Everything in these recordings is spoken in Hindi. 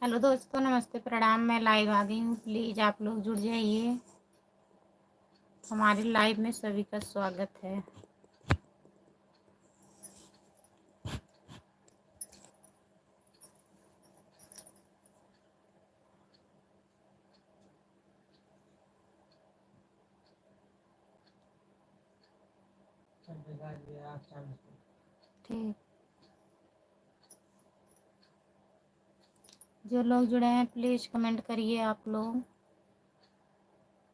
हेलो दोस्तों, नमस्ते, प्रणाम। मैं लाइव आ गई हूँ। प्लीज़ आप लोग जुड़ जाइए। हमारे लाइव में सभी का स्वागत है। ठीक, जो लोग जुड़े हैं प्लीज़ कमेंट करिए। आप लोग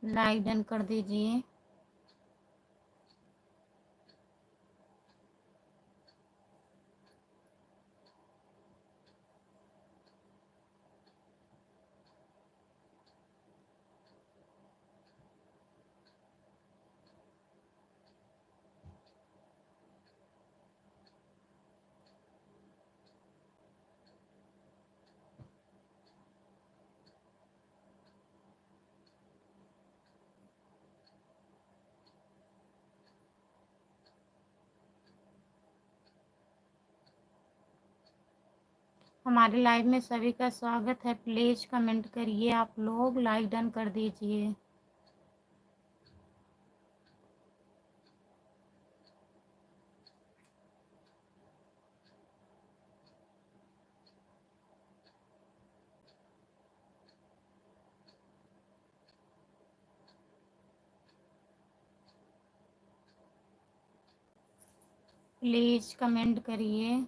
लाइक डन कर दीजिए। हमारे लाइव में सभी का स्वागत है। प्लीज़ कमेंट करिए। आप लोग लाइक डन कर दीजिए। प्लीज़ कमेंट करिए।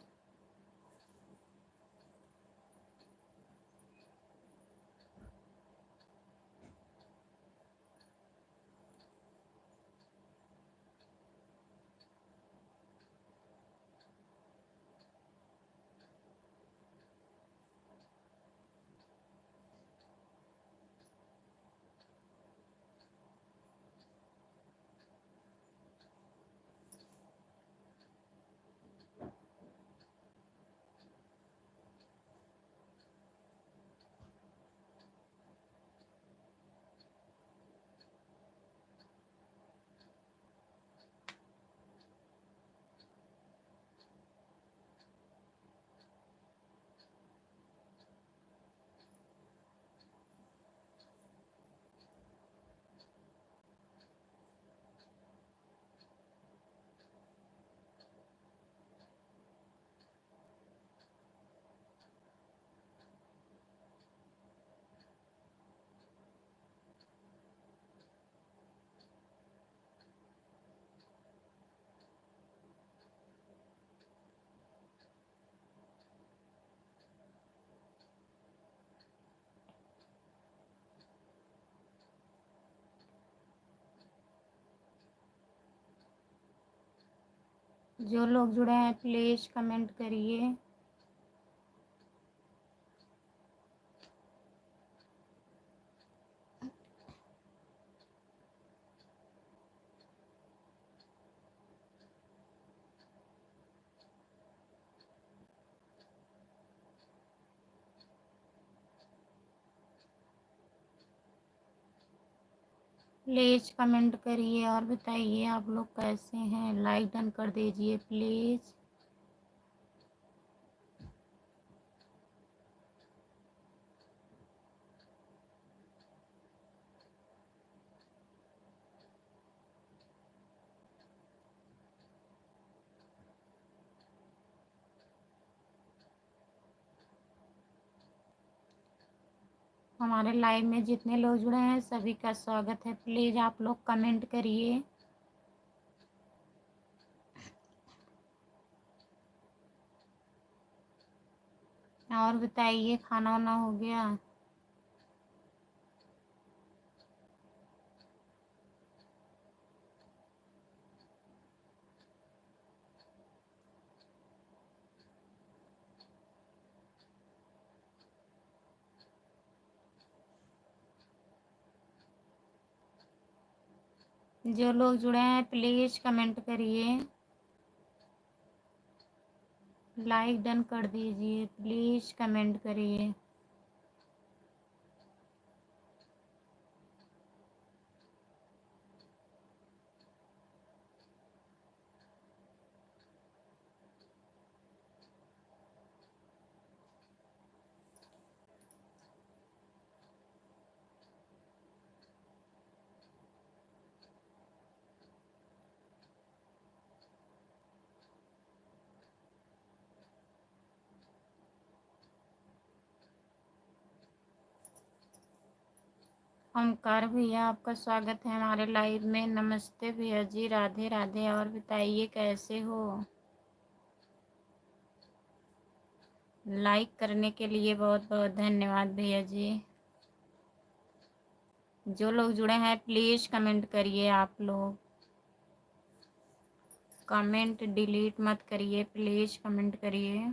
जो लोग जुड़े हैं प्लीज़ कमेंट करिए। प्लीज़ कमेंट करिए और बताइए आप लोग कैसे हैं। लाइक डन कर दीजिए प्लीज़। हमारे लाइव में जितने लोग जुड़े हैं सभी का स्वागत है। प्लीज़ आप लोग कमेंट करिए। और बताइए, खाना वाना हो गया? जो लोग जुड़े हैं प्लीज़ कमेंट करिए। लाइक डन कर दीजिए। प्लीज़ कमेंट करिए। ओमकार भैया आपका स्वागत है हमारे लाइव में। नमस्ते भैया जी, राधे राधे। और बताइए कैसे हो। लाइक करने के लिए बहुत बहुत धन्यवाद भैया जी। जो लोग जुड़े हैं प्लीज़ कमेंट करिए। आप लोग कमेंट डिलीट मत करिए, प्लीज़ कमेंट करिए।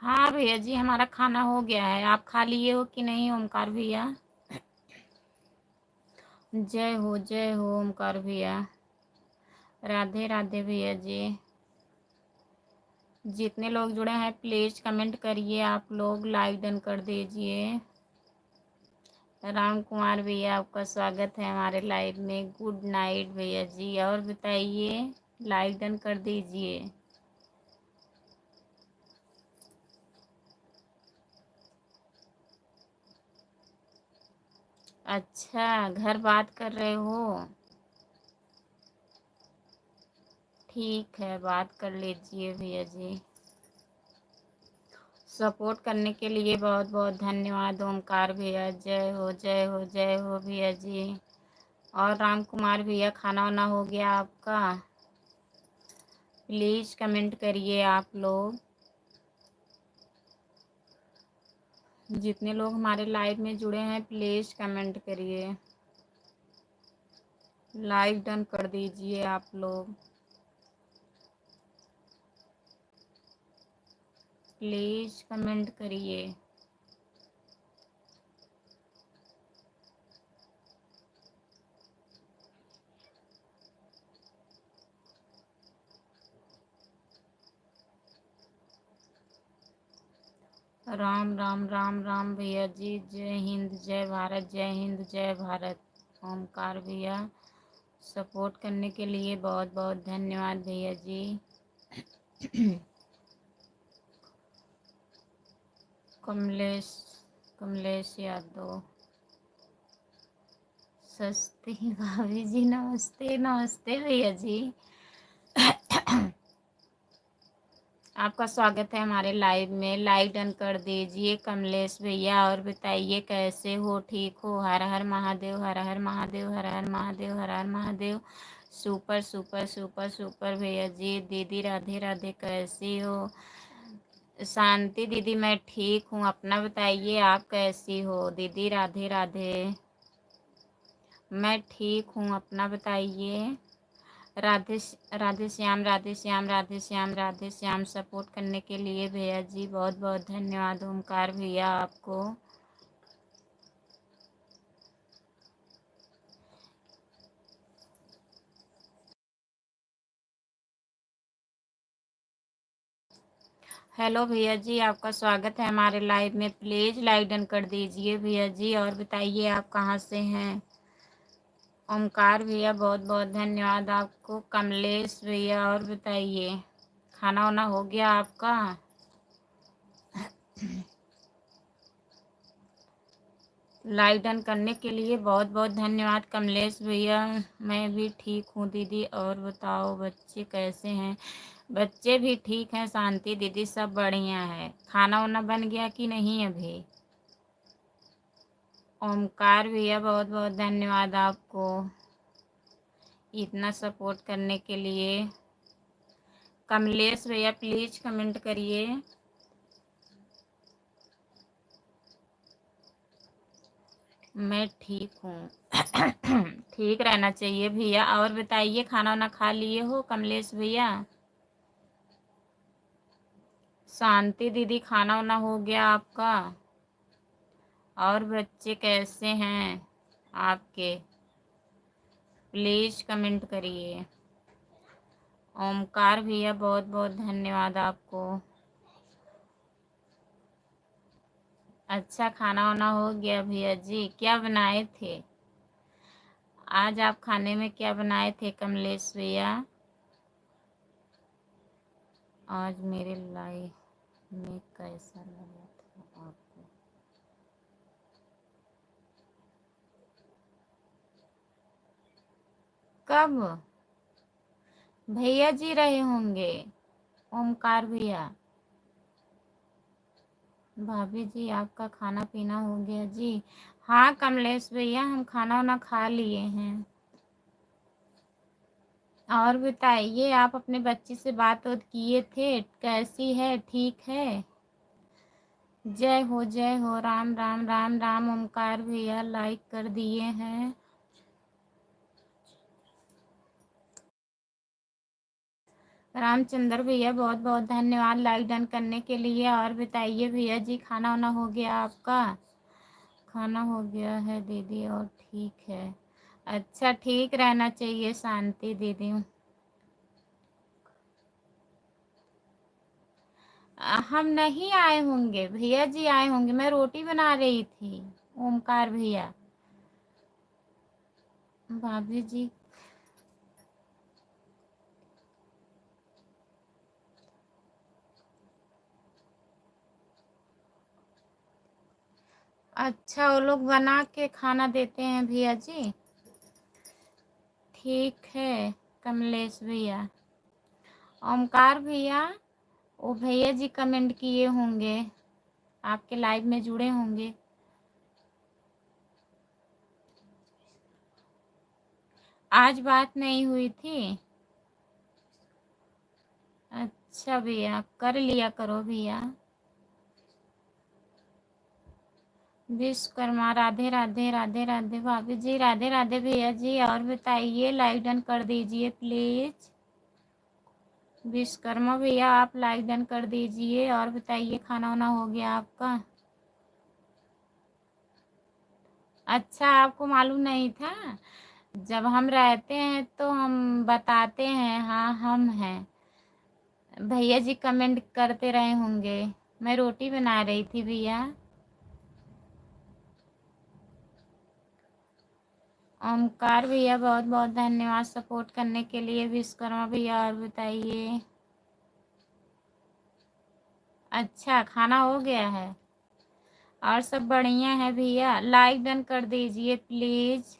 हाँ भैया जी, हमारा खाना हो गया है। आप खा लिए हो कि नहीं ओमकार भैया? जय हो ओमकार भैया। राधे राधे भैया जी। जितने लोग जुड़े हैं प्लीज़ कमेंट करिए। आप लोग लाइक डन कर दीजिए। राम कुमार भैया आपका स्वागत है हमारे लाइव में। गुड नाइट भैया जी। और बताइए, लाइक डन कर दीजिए। अच्छा, घर बात कर रहे हो? ठीक है, बात कर लीजिए भैया जी। सपोर्ट करने के लिए बहुत बहुत धन्यवाद ओमकार भैया। जय हो जय हो जय हो भैया जी। और राम कुमार भैया, खाना वाना हो गया आपका? प्लीज़ कमेंट करिए आप लोग। जितने लोग हमारे लाइव में जुड़े हैं प्लीज़ कमेंट करिए। लाइक डन कर दीजिए आप लोग। प्लीज़ कमेंट करिए। राम राम राम राम भैया जी। जय हिंद जय भारत, जय हिंद जय भारत। ओमकार भैया, सपोर्ट करने के लिए बहुत बहुत धन्यवाद भैया जी। कमलेश कमलेश यादव। सस्ती भाभी जी, नमस्ते नमस्ते भैया जी। आपका स्वागत है हमारे लाइव में। लाइक डन कर दीजिए कमलेश भैया। और बताइए कैसे हो, ठीक हो? हर हर महादेव, हर हर महादेव, हर हर महादेव, हर हर Mahadev. Super super super super भैया जी। दीदी राधे राधे, कैसी हो? शांति दीदी, मैं ठीक हूँ। अपना बताइए, आप कैसी हो? दीदी राधे राधे। मैं ठीक हूँ, अपना बताइए। राधे राधे श्याम, राधे श्याम, राधे श्याम, राधे श्याम। सपोर्ट करने के लिए भैया जी बहुत बहुत धन्यवाद ओमकार भैया आपको। हेलो भैया जी, आपका स्वागत है हमारे लाइव में। प्लीज़ लाइक डन कर दीजिए भैया जी। और बताइए आप कहाँ से हैं? ओमकार भैया बहुत बहुत धन्यवाद आपको। कमलेश भैया, और बताइए, खाना वाना हो गया आपका? लाइक डन करने के लिए बहुत बहुत धन्यवाद कमलेश भैया। मैं भी ठीक हूँ दीदी। और बताओ बच्चे कैसे हैं? बच्चे भी ठीक हैं शांति दीदी, सब बढ़िया है। खाना वाना बन गया कि नहीं अभी? ओमकार भैया बहुत बहुत धन्यवाद आपको इतना सपोर्ट करने के लिए। कमलेश भैया प्लीज़ कमेंट करिए। मैं ठीक हूँ। ठीक रहना चाहिए भैया। और बताइए, खाना वाना खा लिए हो कमलेश भैया? शांति दीदी, खाना वाना हो गया आपका? और बच्चे कैसे हैं आपके? प्लीज़ कमेंट करिए। ओमकार भैया बहुत बहुत धन्यवाद आपको। अच्छा, खाना वाना हो गया भैया जी। क्या बनाए थे आज आप? खाने में क्या बनाए थे कमलेश भैया? आज मेरे लाइफ में कैसा लगा था आपको? कब भैया जी रहे होंगे ओमकार भैया? भाभी जी आपका खाना पीना हो गया जी? हाँ कमलेश भैया, हम खाना वाना खा लिए हैं। और बताइए, आप अपने बच्ची से बात वात किए थे, कैसी है, ठीक है? जय हो, राम राम राम राम। ओमकार भैया लाइक कर दिए हैं। रामचंद्र भैया बहुत बहुत धन्यवाद लाइक डन करने के लिए। और बताइए भैया जी, खाना वाना हो गया आपका? खाना हो गया है दीदी, और ठीक है। अच्छा, ठीक रहना चाहिए, शांति दीदी। हम नहीं आए होंगे, भैया जी आए होंगे, मैं रोटी बना रही थी। ओमकार भैया, भाभी जी। अच्छा, वो लोग बना के खाना देते हैं भैया जी? ठीक है कमलेश भैया। ओमकार भैया, वो भैया जी कमेंट किए होंगे, आपके लाइव में जुड़े होंगे। आज बात नहीं हुई थी? अच्छा भैया, कर लिया करो भैया। विश्वकर्मा, राधे राधे राधे राधे भाभी जी, राधे राधे भैया जी। और बताइए, लाइक डन कर दीजिए प्लीज। विश्वकर्मा भैया, आप लाइक डन कर दीजिए। और बताइए, खाना वाना हो गया आपका? अच्छा, आपको मालूम नहीं था? जब हम रहते हैं तो हम बताते हैं, हाँ हम हैं। भैया जी कमेंट करते रहे होंगे। मैं रोटी बना रही थी भैया। ओमकार भैया बहुत बहुत धन्यवाद सपोर्ट करने के लिए। विश्वकर्मा भैया, और बताइए। अच्छा, खाना हो गया है? और सब बढ़िया है भैया, लाइक डन कर दीजिए प्लीज।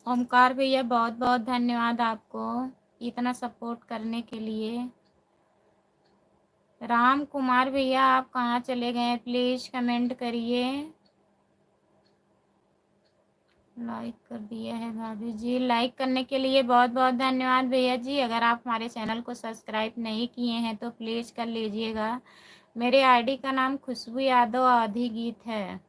ओमकार भैया बहुत बहुत धन्यवाद आपको इतना सपोर्ट करने के लिए। राम कुमार भैया, आप कहाँ चले गए? प्लीज कमेंट करिए। लाइक कर दिया है भाभी जी, लाइक करने के लिए बहुत बहुत धन्यवाद भैया जी। अगर आप हमारे चैनल को सब्सक्राइब नहीं किए हैं तो प्लीज़ कर लीजिएगा। मेरे आईडी का नाम खुशबू यादव आधी गीत है।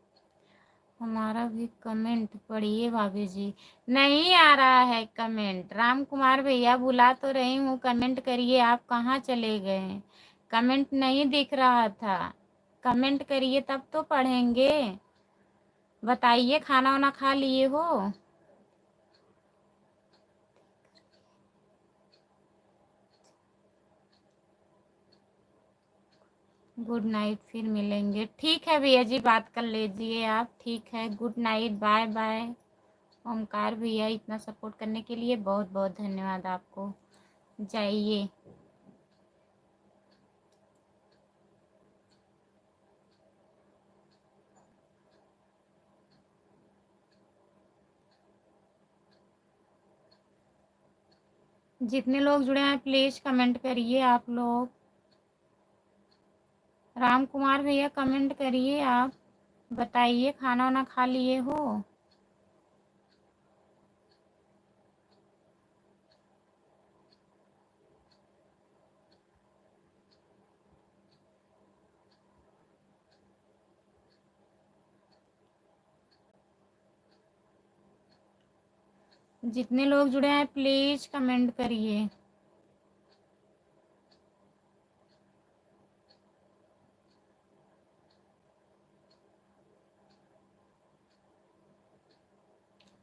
हमारा भी कमेंट पढ़िए भाभी जी। नहीं आ रहा है कमेंट। राम कुमार भैया, बुला तो रही हूँ, कमेंट करिए। आप कहाँ चले गए? कमेंट नहीं दिख रहा था। कमेंट करिए तब तो पढ़ेंगे। बताइए, खाना वाना खा लिए हो? गुड नाइट, फिर मिलेंगे। ठीक है भैया जी, बात कर लीजिए आप। ठीक है, good night, bye bye. Omkar भैया, इतना सपोर्ट करने के लिए बहुत बहुत धन्यवाद आपको। जाइए। जितने लोग जुड़े हैं प्लीज़ कमेंट करिए आप लोग। राम कुमार भैया कमेंट करिए आप। बताइए, खाना वाना खा लिए हो? जितने लोग जुड़े हैं प्लीज़ कमेंट करिए।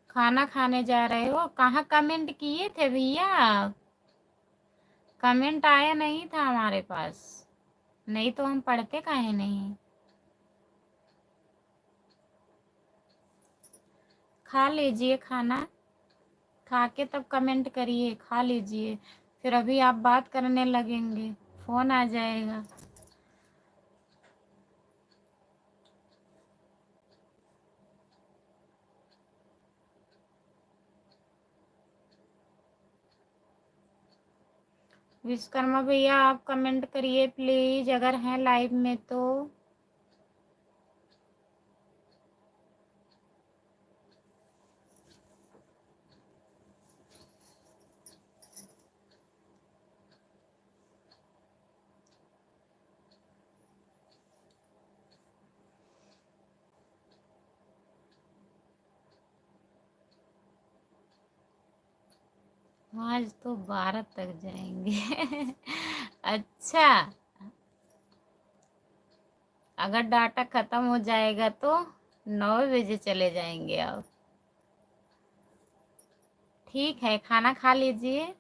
खाना खाने जा रहे हो? कहाँ कमेंट किए थे भैया आप? कमेंट आया नहीं था हमारे पास, नहीं तो हम पढ़ते काहे नहीं। खा लीजिए खाना, खा के तब कमेंट करिए। खा लीजिए, फिर अभी आप बात करने लगेंगे, फ़ोन आ जाएगा। विश्वकर्मा भैया आप कमेंट करिए प्लीज, अगर हैं लाइव में तो। आज तो 12 तक जाएंगे। अच्छा, अगर डाटा खत्म हो जाएगा तो 9 बजे चले जाएंगे आप। ठीक है, खाना खा लीजिए।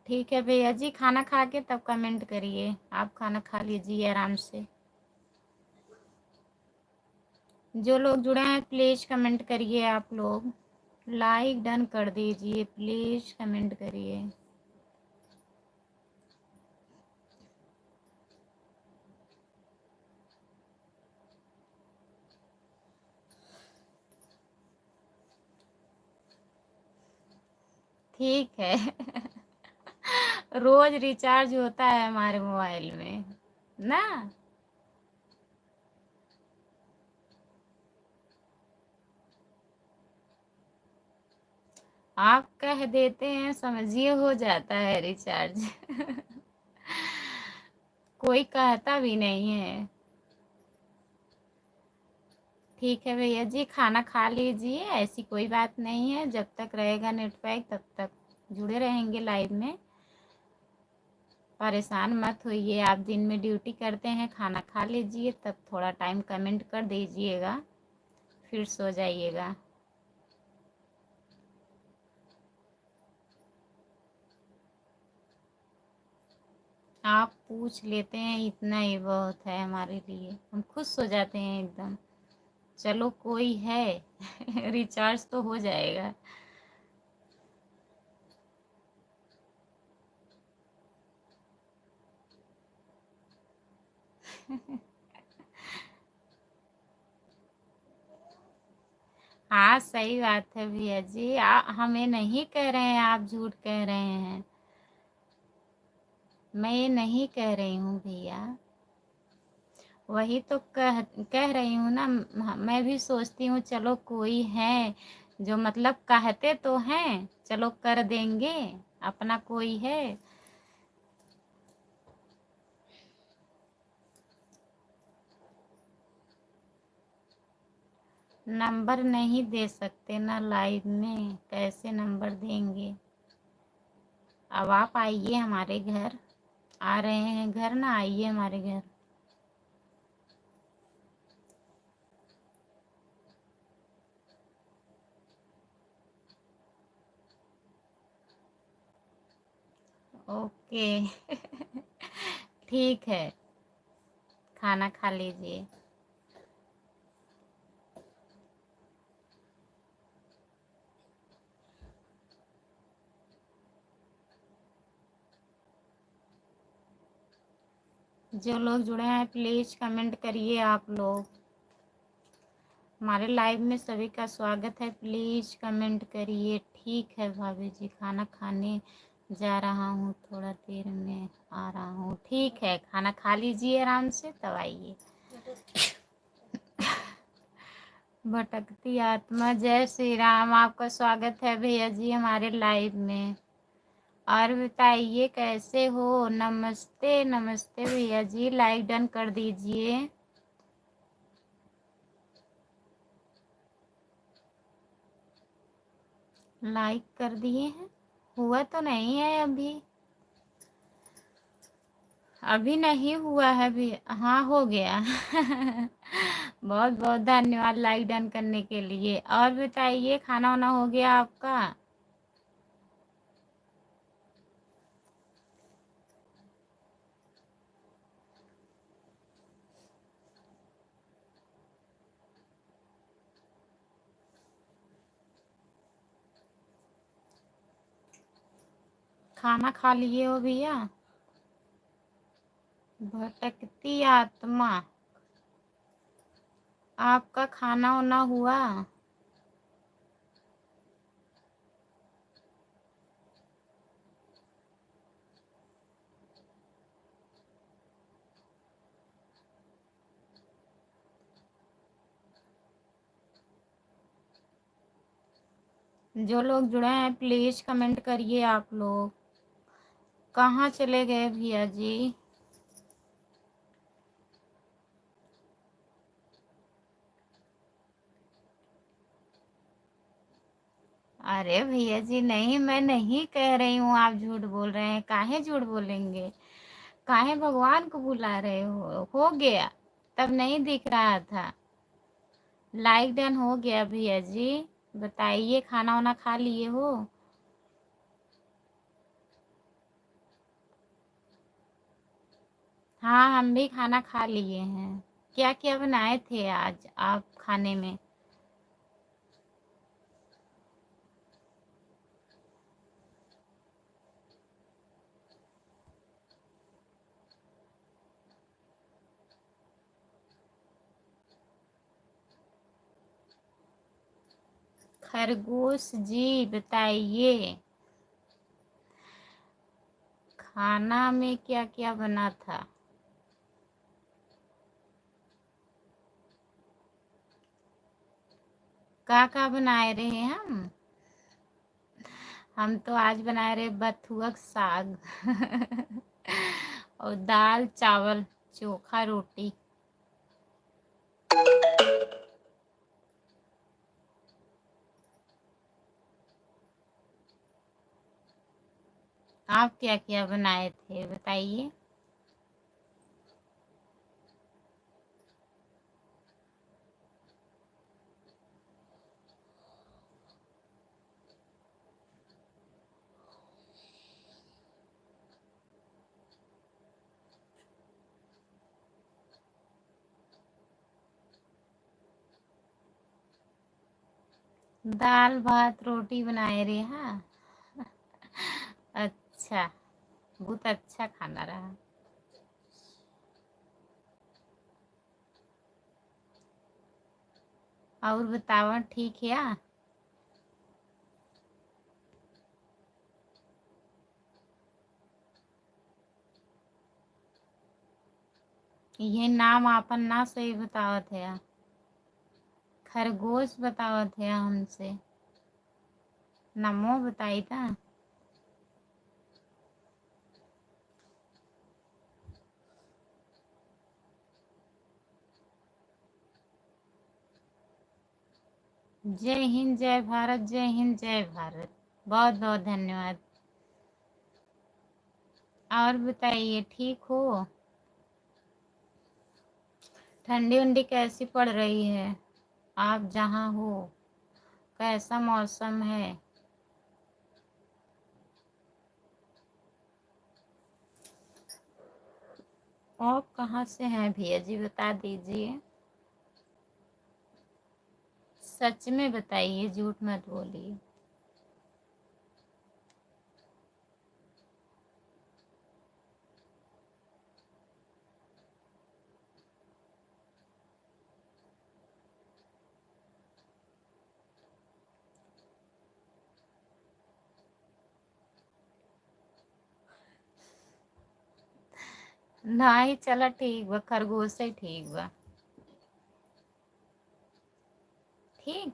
ठीक है भैया जी, खाना खा के तब कमेंट करिए। आप खाना खा लीजिए आराम से। जो लोग जुड़े हैं प्लीज कमेंट करिए। आप लोग लाइक डन कर दीजिए, प्लीज कमेंट करिए। ठीक है। रोज रिचार्ज होता है हमारे मोबाइल में ना। आप कह देते हैं, समझिए हो जाता है रिचार्ज। कोई कहता भी नहीं है। ठीक है भैया जी, खाना खा लीजिए, ऐसी कोई बात नहीं है। जब तक रहेगा नेट पैक तब तक जुड़े रहेंगे लाइव में। परेशान मत होइए। आप दिन में ड्यूटी करते हैं, खाना खा लीजिए, तब थोड़ा टाइम कमेंट कर दीजिएगा, फिर सो जाइएगा। आप पूछ लेते हैं, इतना ही बहुत है हमारे लिए। हम खुश हो जाते हैं एकदम। चलो कोई है। रिचार्ज तो हो जाएगा। हाँ सही बात है भैया जी। हमें नहीं कह रहे हैं आप झूठ कह रहे हैं। मैं ये नहीं कह रही हूँ भैया। वही तो कह रही हूँ ना। मैं भी सोचती हूँ चलो कोई है जो मतलब कहते तो हैं, चलो कर देंगे, अपना कोई है। नंबर नहीं दे सकते ना लाइव में, कैसे नंबर देंगे। अब आप आइए हमारे घर। आ रहे हैं घर ना, आइए हमारे घर। ओके। ठीक है, खाना खा लीजिए। जो लोग जुड़े हैं प्लीज कमेंट करिए। आप लोग हमारे लाइव में सभी का स्वागत है, प्लीज कमेंट करिए। ठीक है भाभी जी, खाना खाने जा रहा हूँ, थोड़ा देर में आ रहा हूँ। ठीक है, खाना खा लीजिए आराम से, तब आइए। भटकती आत्मा, जय श्री राम। आपका स्वागत है भैया जी हमारे लाइव में। और बताइए कैसे हो। नमस्ते नमस्ते भैया जी, लाइक डन कर दीजिए। लाइक कर दिए हैं, हुआ तो नहीं है अभी। अभी नहीं हुआ है भी। हाँ हो गया। बहुत बहुत धन्यवाद लाइक डन करने के लिए। और बताइए खाना वाना हो गया आपका। खाना खा लिए हो भैया। भटकती आत्मा, आपका खाना वाना हुआ। जो लोग जुड़े हैं प्लीज़ कमेंट करिए आप लोग। कहाँ चले गए भैया जी? अरे भैया जी नहीं, मैं नहीं कह रही हूँ आप झूठ बोल रहे हैं। काहे झूठ बोलेंगे? काहे भगवान को बुला रहे हो गया, तब नहीं दिख रहा था। लाइक डन हो गया भैया जी। बताइए खाना वाना खा लिए हो? हाँ हम भी खाना खा लिए हैं। क्या क्या बनाए थे आज आप खाने में? खरगोश जी बताइए खाना में क्या क्या बना था? का बनाए रहे हम तो आज बनाए रहे बथुआ का साग और दाल चावल चोखा रोटी। आप क्या क्या बनाए थे बताइए? दाल भात रोटी बनाए रहे। हाँ अच्छा, बहुत अच्छा खाना रहा। और बताओ ठीक है? ये नाम आपन ना सही बतावत है। खरगोश बतावत है हमसे। नमो बताई था। जय हिंद जय भारत, जय हिंद जय भारत। बहुत बहुत धन्यवाद। और बताइए ठीक हो? ठंडी उंडी कैसी पड़ रही है आप जहाँ हो? कैसा मौसम है? आप कहाँ से हैं भैया जी बता दीजिए। सच में बताइए, झूठ मत बोलिए। नहीं चला ठीक बा, खरगोश से ठीक बा। ठीक।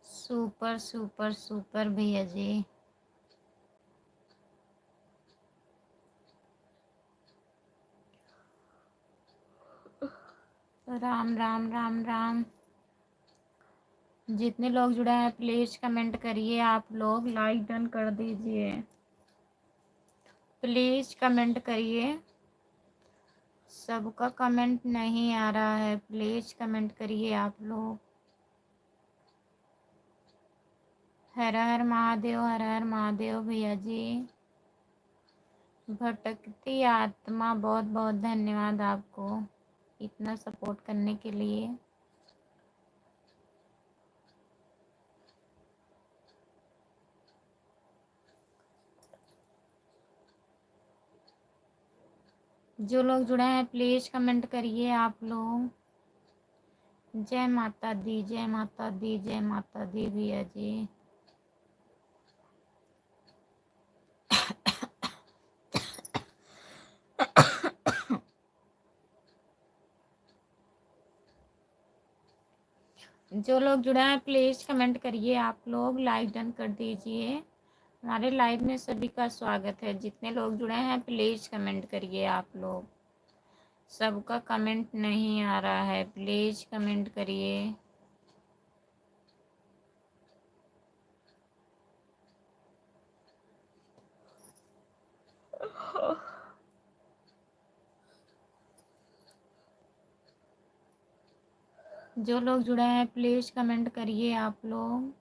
सुपर सुपर सुपर भैया जी। राम राम राम राम। जितने लोग जुड़े हैं प्लीज कमेंट करिए आप लोग, लाइक डन कर दीजिए। प्लीज कमेंट करिए। सबका कमेंट नहीं आ रहा है, प्लीज कमेंट करिए आप लोग। हर हर महादेव, हर हर महादेव भैया जी। भटकती आत्मा बहुत बहुत धन्यवाद आपको इतना सपोर्ट करने के लिए। जो लोग जुड़े हैं प्लीज कमेंट करिए आप लोग। जय माता दी, जय माता दी, जय माता दी भैया जी। जो लोग जुड़े हैं प्लीज़ कमेंट करिए, आप लोग लाइक डन कर दीजिए। हमारे लाइव में सभी का स्वागत है। जितने लोग जुड़े हैं प्लीज़ कमेंट करिए आप लोग। सबका कमेंट नहीं आ रहा है, प्लीज़ कमेंट करिए। जो लोग जुड़े हैं प्लीज़ कमेंट करिए आप लोग।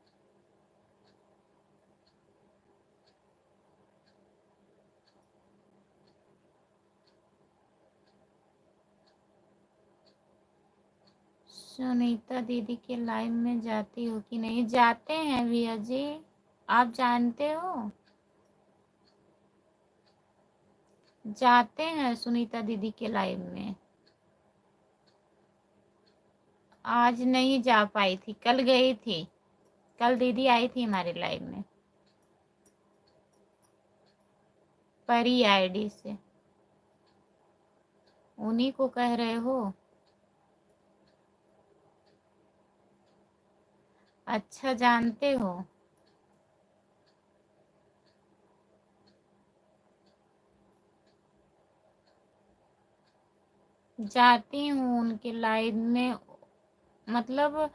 सुनीता दीदी के लाइव में जाती हो कि नहीं? जाते हैं भैया जी, आप जानते हो, जाते हैं सुनीता दीदी के लाइव में। आज नहीं जा पाई थी, कल गई थी। कल दीदी आई थी हमारे लाइव में, परी आईडी से। उन्हीं को कह रहे हो? अच्छा, जानते हो। जाती हूँ उनके लाइव में, मतलब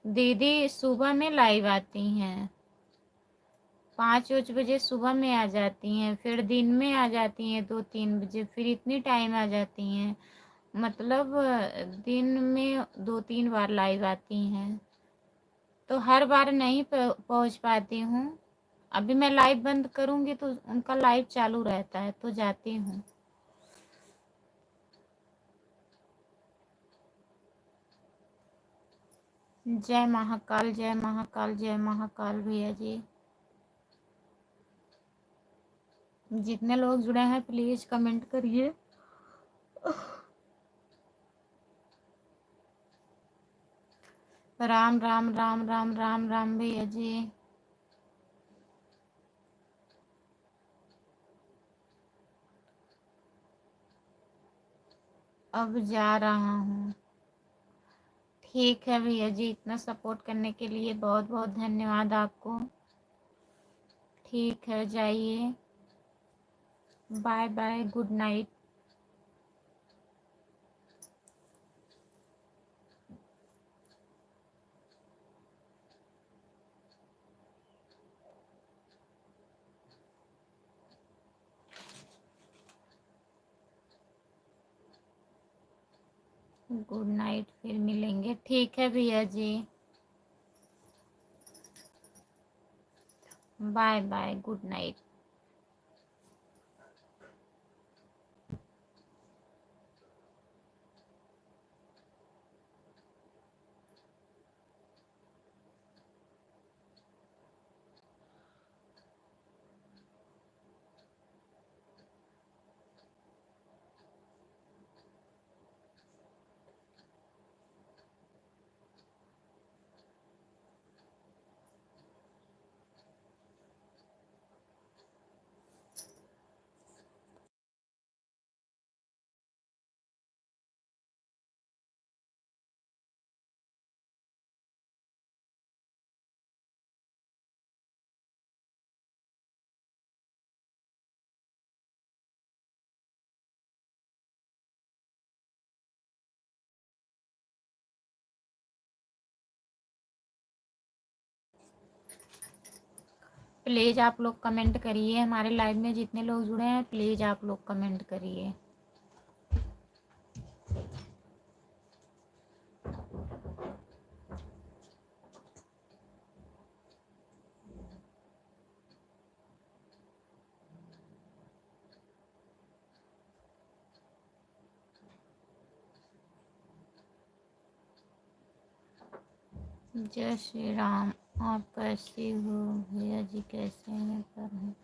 दीदी सुबह में लाइव आती हैं, 5 बजे सुबह में आ जाती हैं, फिर दिन में आ जाती हैं 2-3 बजे, फिर इतनी टाइम आ जाती हैं। मतलब दिन में 2-3 बार लाइव आती हैं, तो हर बार नहीं पहुंच पाती हूँ। अभी मैं लाइव बंद करूँगी तो उनका लाइव चालू रहता है, तो जाती हूँ। जय महाकाल, जय महाकाल, जय महाकाल भैया जी। जितने लोग जुड़े हैं प्लीज़ कमेंट करिए। राम राम राम राम राम राम भैया जी। अब जा रहा हूँ। ठीक है भैया जी, इतना सपोर्ट करने के लिए बहुत बहुत धन्यवाद आपको। ठीक है, जाइए। Bye bye, good night. Good night, फिर मिलेंगे। ठीक है भैया जी, bye bye, good night. Please आप लोग कमेंट करिए। हमारे लाइव में जितने लोग जुड़े हैं प्लीज़ आप लोग कमेंट करिए। जय श्री राम। आप कैसी हो भैया जी? कैसे हैं? पर हैं?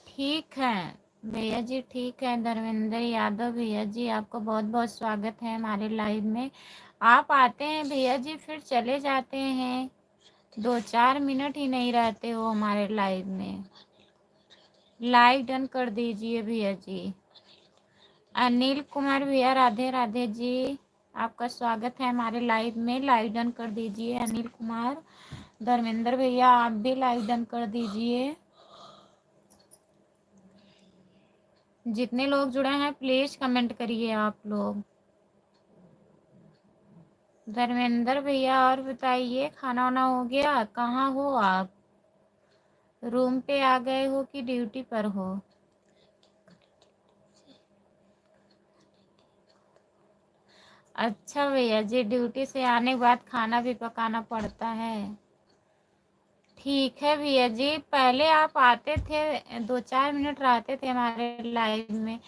ठीक है भैया जी, ठीक है। धर्मेंद्र यादव भैया जी, आपका बहुत बहुत स्वागत है हमारे लाइव में। आप आते हैं भैया जी, फिर चले जाते हैं, 2-4 मिनट ही नहीं रहते हो हमारे लाइव में। लाइक डन कर दीजिए भैया जी। अनिल कुमार भैया, राधे राधे जी। आपका स्वागत है हमारे लाइव में। लाइव डन कर दीजिए अनिल कुमार। धर्मेंद्र भैया आप भी लाइव डन कर दीजिए। जितने लोग जुड़े हैं प्लीज कमेंट करिए आप लोग। धर्मेंद्र भैया और बताइए, खाना वाना हो गया? कहाँ हो आप? रूम पे आ गए हो कि ड्यूटी पर हो? अच्छा भैया जी, ड्यूटी से आने के बाद खाना भी पकाना पड़ता है। ठीक है भैया जी, पहले आप आते थे, 2-4 मिनट रहते थे हमारे लाइव में।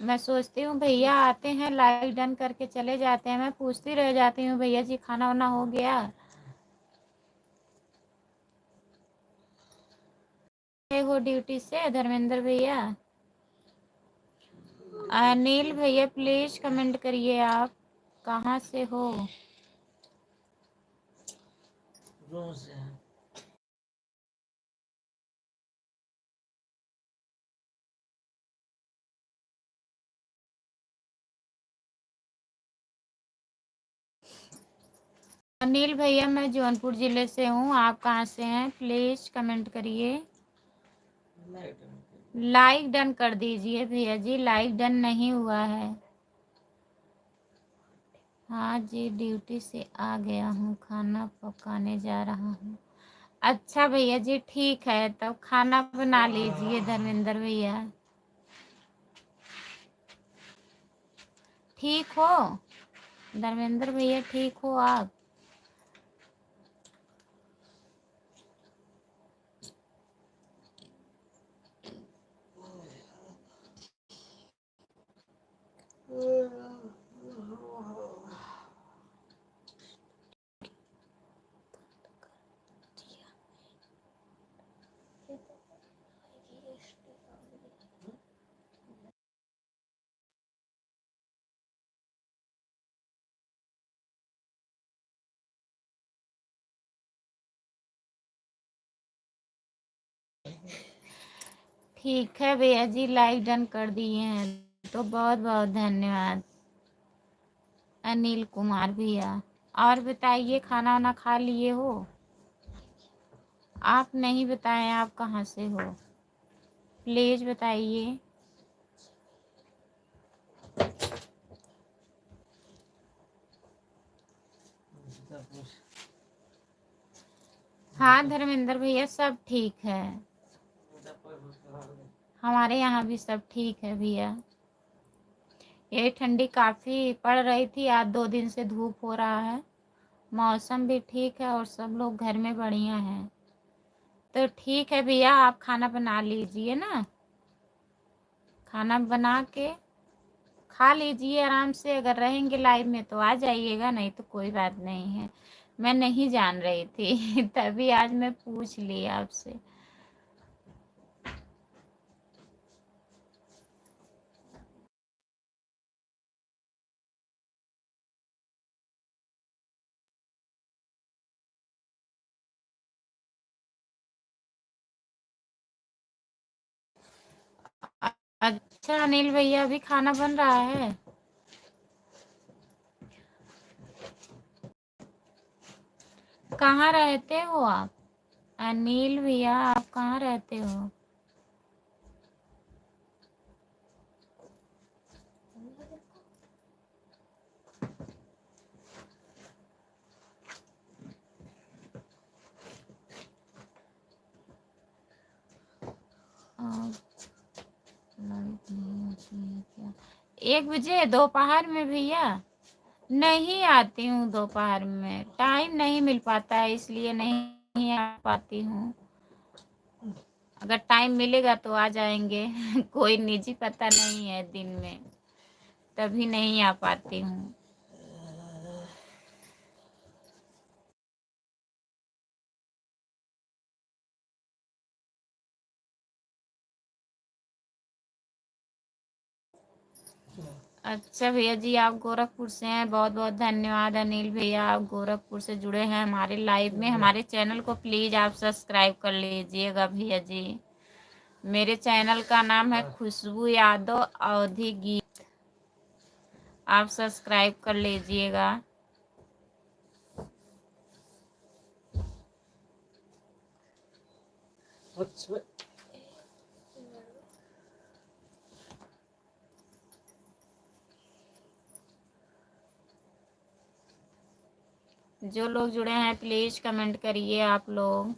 मैं सोचती हूँ भैया आते हैं लाइव डन करके चले जाते हैं, मैं पूछती रह जाती हूँ भैया जी खाना वाना हो गया? हो ड्यूटी से धर्मेंद्र भैया? अनिल भैया प्लीज कमेंट करिए आप कहाँ से हो? अनिल भैया मैं जौनपुर जिले से हूँ, आप कहाँ से हैं? प्लीज कमेंट करिए। लाइक डन कर दीजिए भैया जी, लाइक डन नहीं हुआ है। हाँ जी, ड्यूटी से आ गया हूँ, खाना पकाने जा रहा हूँ। अच्छा भैया जी ठीक है, तब खाना बना लीजिए धर्मेंद्र भैया। ठीक हो धर्मेंद्र भैया, ठीक हो आप? ठीक है भैया जी, लाइक डन कर दिए हैं तो बहुत बहुत धन्यवाद अनिल कुमार भैया। और बताइए खाना वाना खा लिए हो? आप नहीं बताएं आप कहाँ से हो, प्लीज बताइए। हाँ धर्मेंद्र भैया सब ठीक है, हमारे यहाँ भी सब ठीक है भैया। ये ठंडी काफ़ी पड़ रही थी, आज 2 दिन से धूप हो रहा है, मौसम भी ठीक है और सब लोग घर में बढ़िया हैं। तो ठीक है भैया, आप खाना बना लीजिए ना, खाना बना के खा लीजिए आराम से। अगर रहेंगे लाइव में तो आ जाइएगा, नहीं तो कोई बात नहीं है। मैं नहीं जान रही थी तभी आज मैं पूछ ली आपसे। अच्छा अनिल भैया अभी खाना बन रहा है? कहाँ रहते हो आप अनिल भैया, आप कहाँ रहते हो? लाइट नहीं होती है क्या? 1 बजे दोपहर में भैया? नहीं आती हूँ दोपहर में, टाइम नहीं मिल पाता है इसलिए नहीं आ पाती हूँ। अगर टाइम मिलेगा तो आ जाएंगे कोई निजी पता नहीं है दिन में, तभी नहीं आ पाती हूँ। अच्छा भैया जी, आप गोरखपुर से हैं, बहुत बहुत धन्यवाद अनिल भैया, आप गोरखपुर से जुड़े हैं हमारे लाइव में। हमारे चैनल को प्लीज़ आप सब्सक्राइब कर लीजिएगा भैया जी। मेरे चैनल का नाम है खुशबू यादव अवधि गीत। आप सब्सक्राइब कर लीजिएगा। जो लोग जुड़े हैं प्लीज़ कमेंट करिए आप लोग।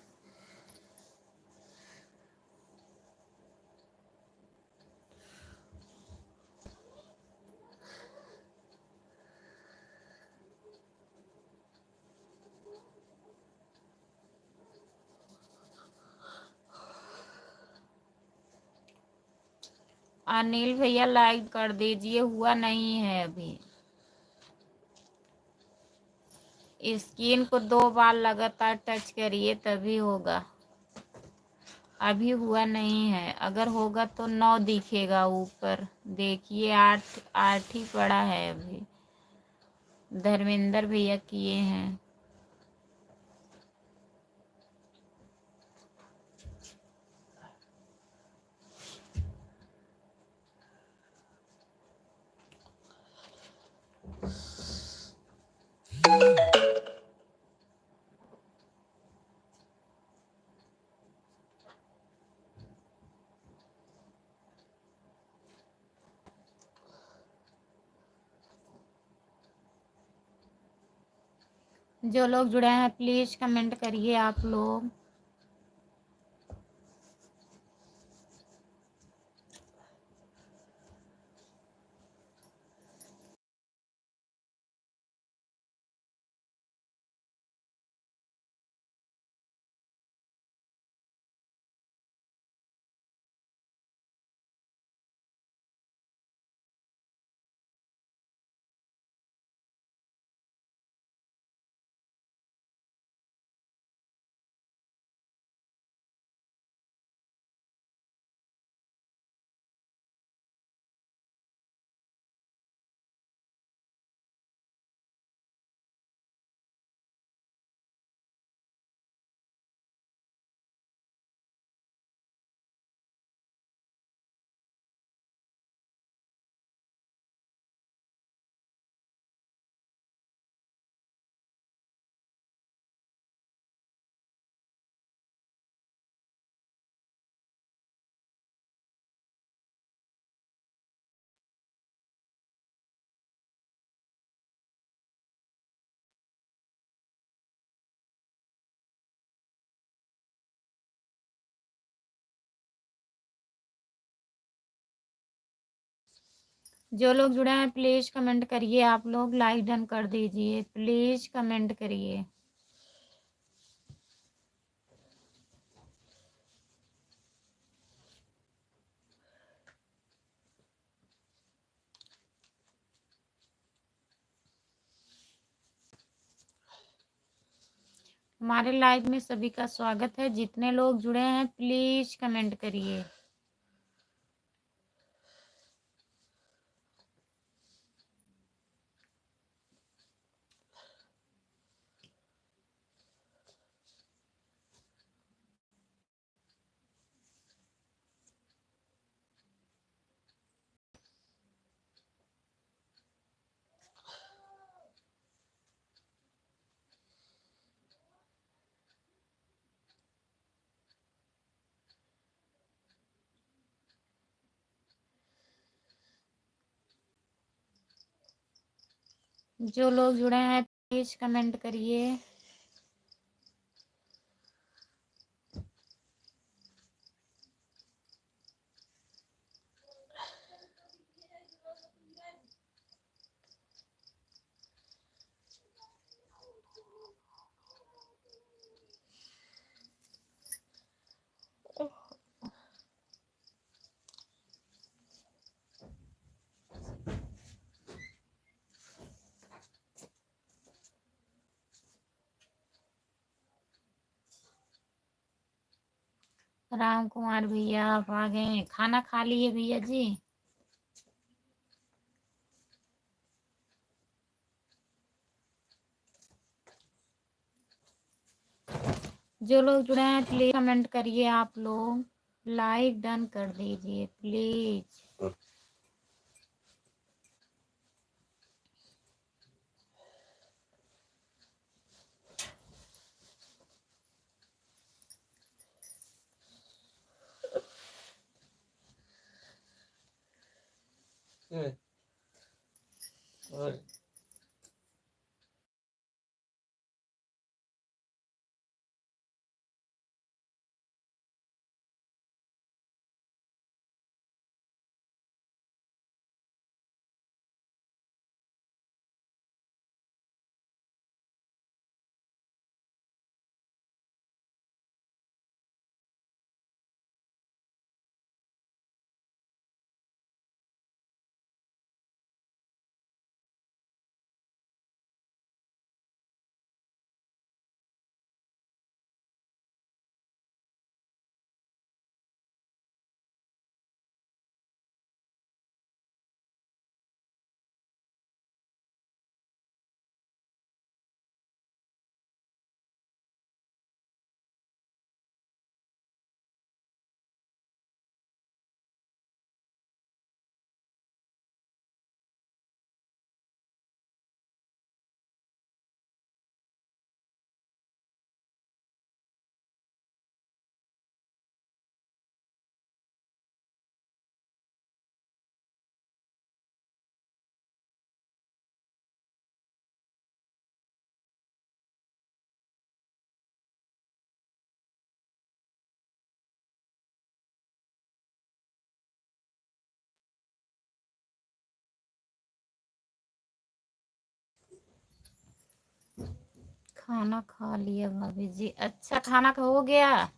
अनिल भैया लाइक कर दीजिए, हुआ नहीं है अभी। स्क्रीन को 2 बार लगातार टच करिए तभी होगा। अभी हुआ नहीं है, अगर होगा तो 9 दिखेगा ऊपर। देखिए 8 ही पड़ा है अभी। धर्मेंद्र भैया किए हैं। जो लोग जुड़े हैं प्लीज़ कमेंट करिए आप लोग। जो लोग जुड़े हैं प्लीज़ कमेंट करिए आप लोग। लाइक डन कर दीजिए, प्लीज़ कमेंट करिए। हमारे लाइव में सभी का स्वागत है। जितने लोग जुड़े हैं प्लीज़ कमेंट करिए। जो लोग जुड़े हैं प्लीज़ कमेंट करिए। राम कुमार भैया आप आ गए हैं। खाना खा लिए भैया जी? जो लोग जुड़े हैं प्लीज कमेंट करिए आप लोग। लाइक डन कर दीजिए प्लीज। और खाना खा लिया भाभी जी। अच्छा, खाना हो गया।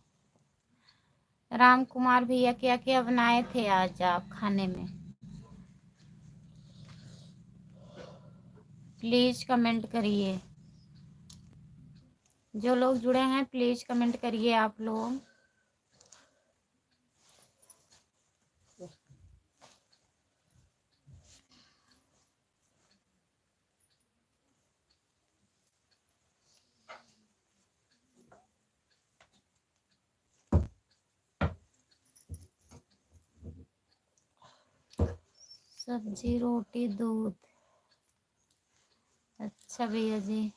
राम कुमार भैया क्या क्या बनाए थे आज आप खाने में? प्लीज कमेंट करिए। जो लोग जुड़े हैं प्लीज कमेंट करिए आप लोग। सब्जी रोटी दूध। अच्छा भैया जी,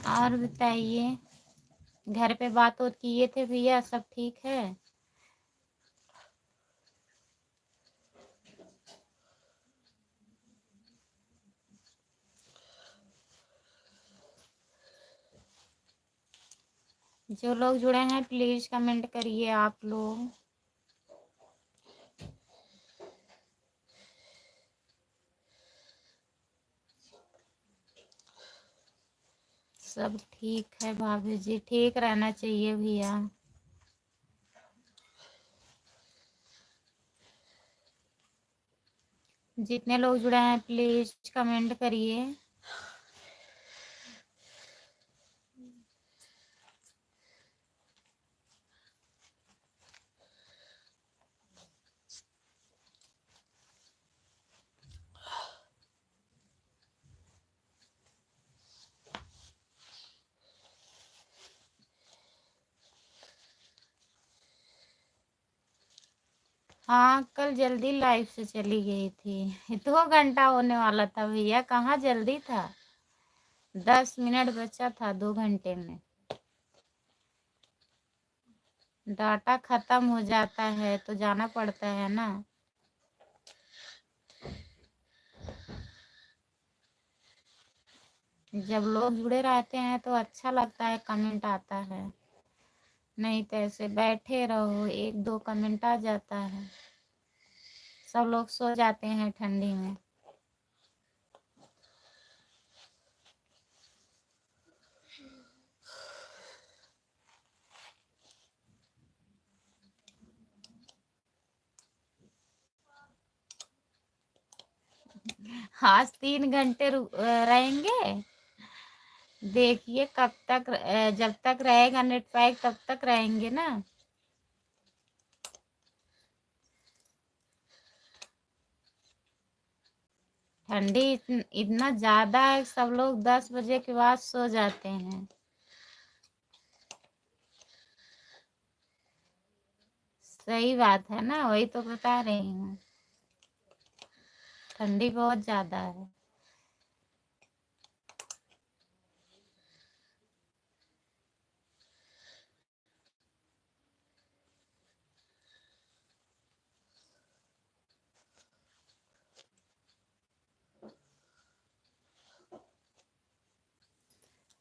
और बताइए, घर पे बात वोत किए थे भैया, सब ठीक है? जो लोग जुड़े हैं प्लीज कमेंट करिए आप लोग। सब ठीक है भाभी जी, ठीक रहना चाहिए भैया। जितने लोग जुड़े हैं प्लीज कमेंट करिए। हाँ, कल जल्दी लाइफ से चली गई थी। 2 घंटा होने वाला था भैया, कहाँ जल्दी था। 10 मिनट बचा था 2 घंटे में। डाटा खत्म हो जाता है तो जाना पड़ता है ना। जब लोग जुड़े रहते हैं तो अच्छा लगता है, कमेंट आता है। नहीं तो ऐसे बैठे रहो, 1-2 कमेंट आ जाता है, सब लोग सो जाते हैं ठंडी में। आज 3 घंटे रहेंगे। देखिए कब तक, जब तक रहेगा नेट पैक तब तक रहेंगे ना। ठंडी इतना ज्यादा है, सब लोग 10 बजे के बाद सो जाते हैं। सही बात है ना, वही तो बता रही हूँ, ठंडी बहुत ज्यादा है।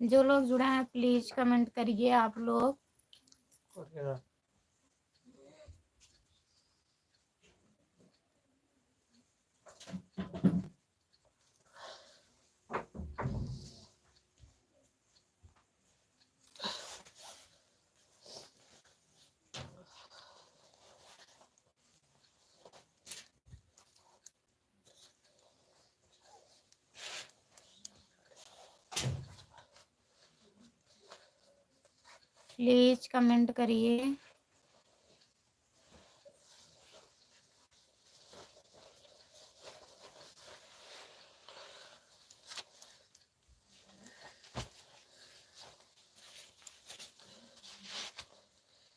जो लोग जुड़े हैं प्लीज कमेंट करिए आप लोग। प्लीज कमेंट करिए।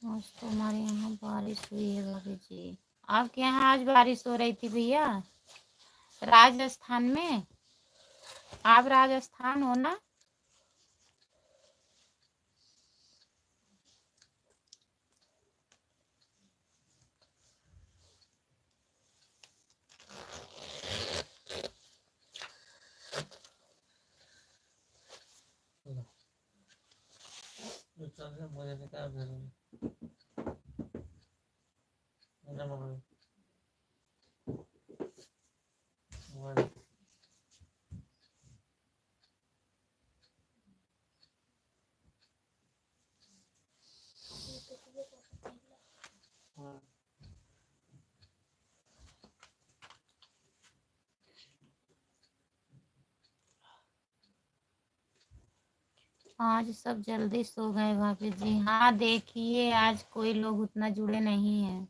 आज तो हमारे यहाँ बारिश हुई है भाभी जी। आपके यहाँ आज बारिश हो रही थी भैया? राजस्थान में? आप राजस्थान हो ना? आज सब जल्दी सो गए भाभी जी। हाँ देखिए आज कोई लोग उतना जुड़े नहीं हैं।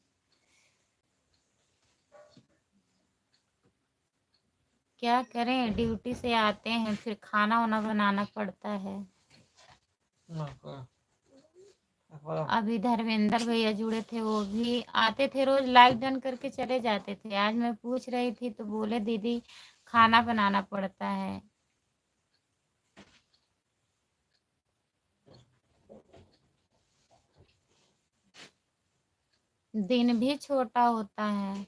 क्या करें, ड्यूटी से आते हैं फिर खाना वाना बनाना पड़ता है। अभी धर्मेंद्र भैया जुड़े थे, वो भी आते थे रोज लाइव डन करके चले जाते थे। आज मैं पूछ रही थी तो बोले दीदी खाना बनाना पड़ता है। दिन भी छोटा होता है,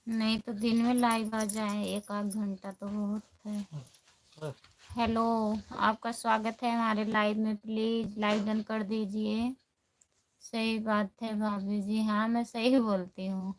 नहीं तो दिन में लाइव आ जाए 1 आध घंटा तो बहुत है। हेलो, आपका स्वागत है हमारे लाइव में। प्लीज लाइव डन कर दीजिए। सही बात है भाभी जी, हाँ मैं सही बोलती हूँ।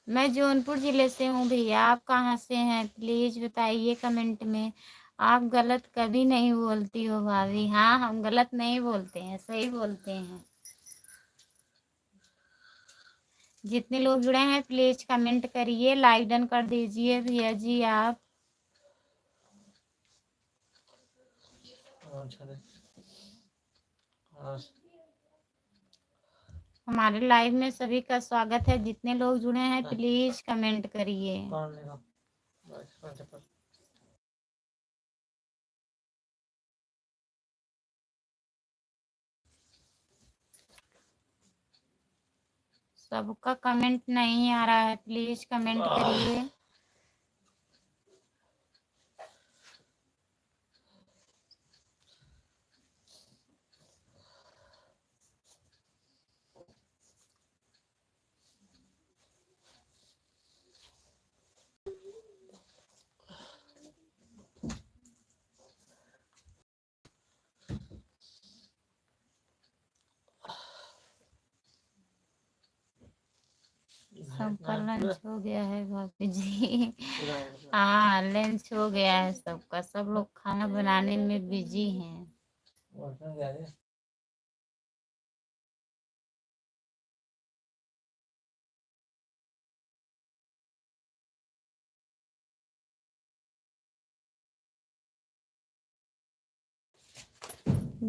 मैं जौनपुर जिले से हूँ भैया। आप कहाँ से हैं प्लीज बताइए कमेंट में। आप गलत कभी नहीं बोलती हो भाभी। हाँ हम गलत नहीं बोलते हैं, सही बोलते हैं। जितने लोग जुड़े हैं प्लीज कमेंट करिए, लाइक डन कर दीजिए भैया जी आप। हमारे लाइव में सभी का स्वागत है। जितने लोग जुड़े हैं प्लीज कमेंट करिए। सबका कमेंट नहीं आ रहा है, प्लीज कमेंट करिए। सबका लंच हो गया है भाभी जी। हाँ, लंच हो गया है सबका, सब लोग खाना बनाने में बिजी हैं।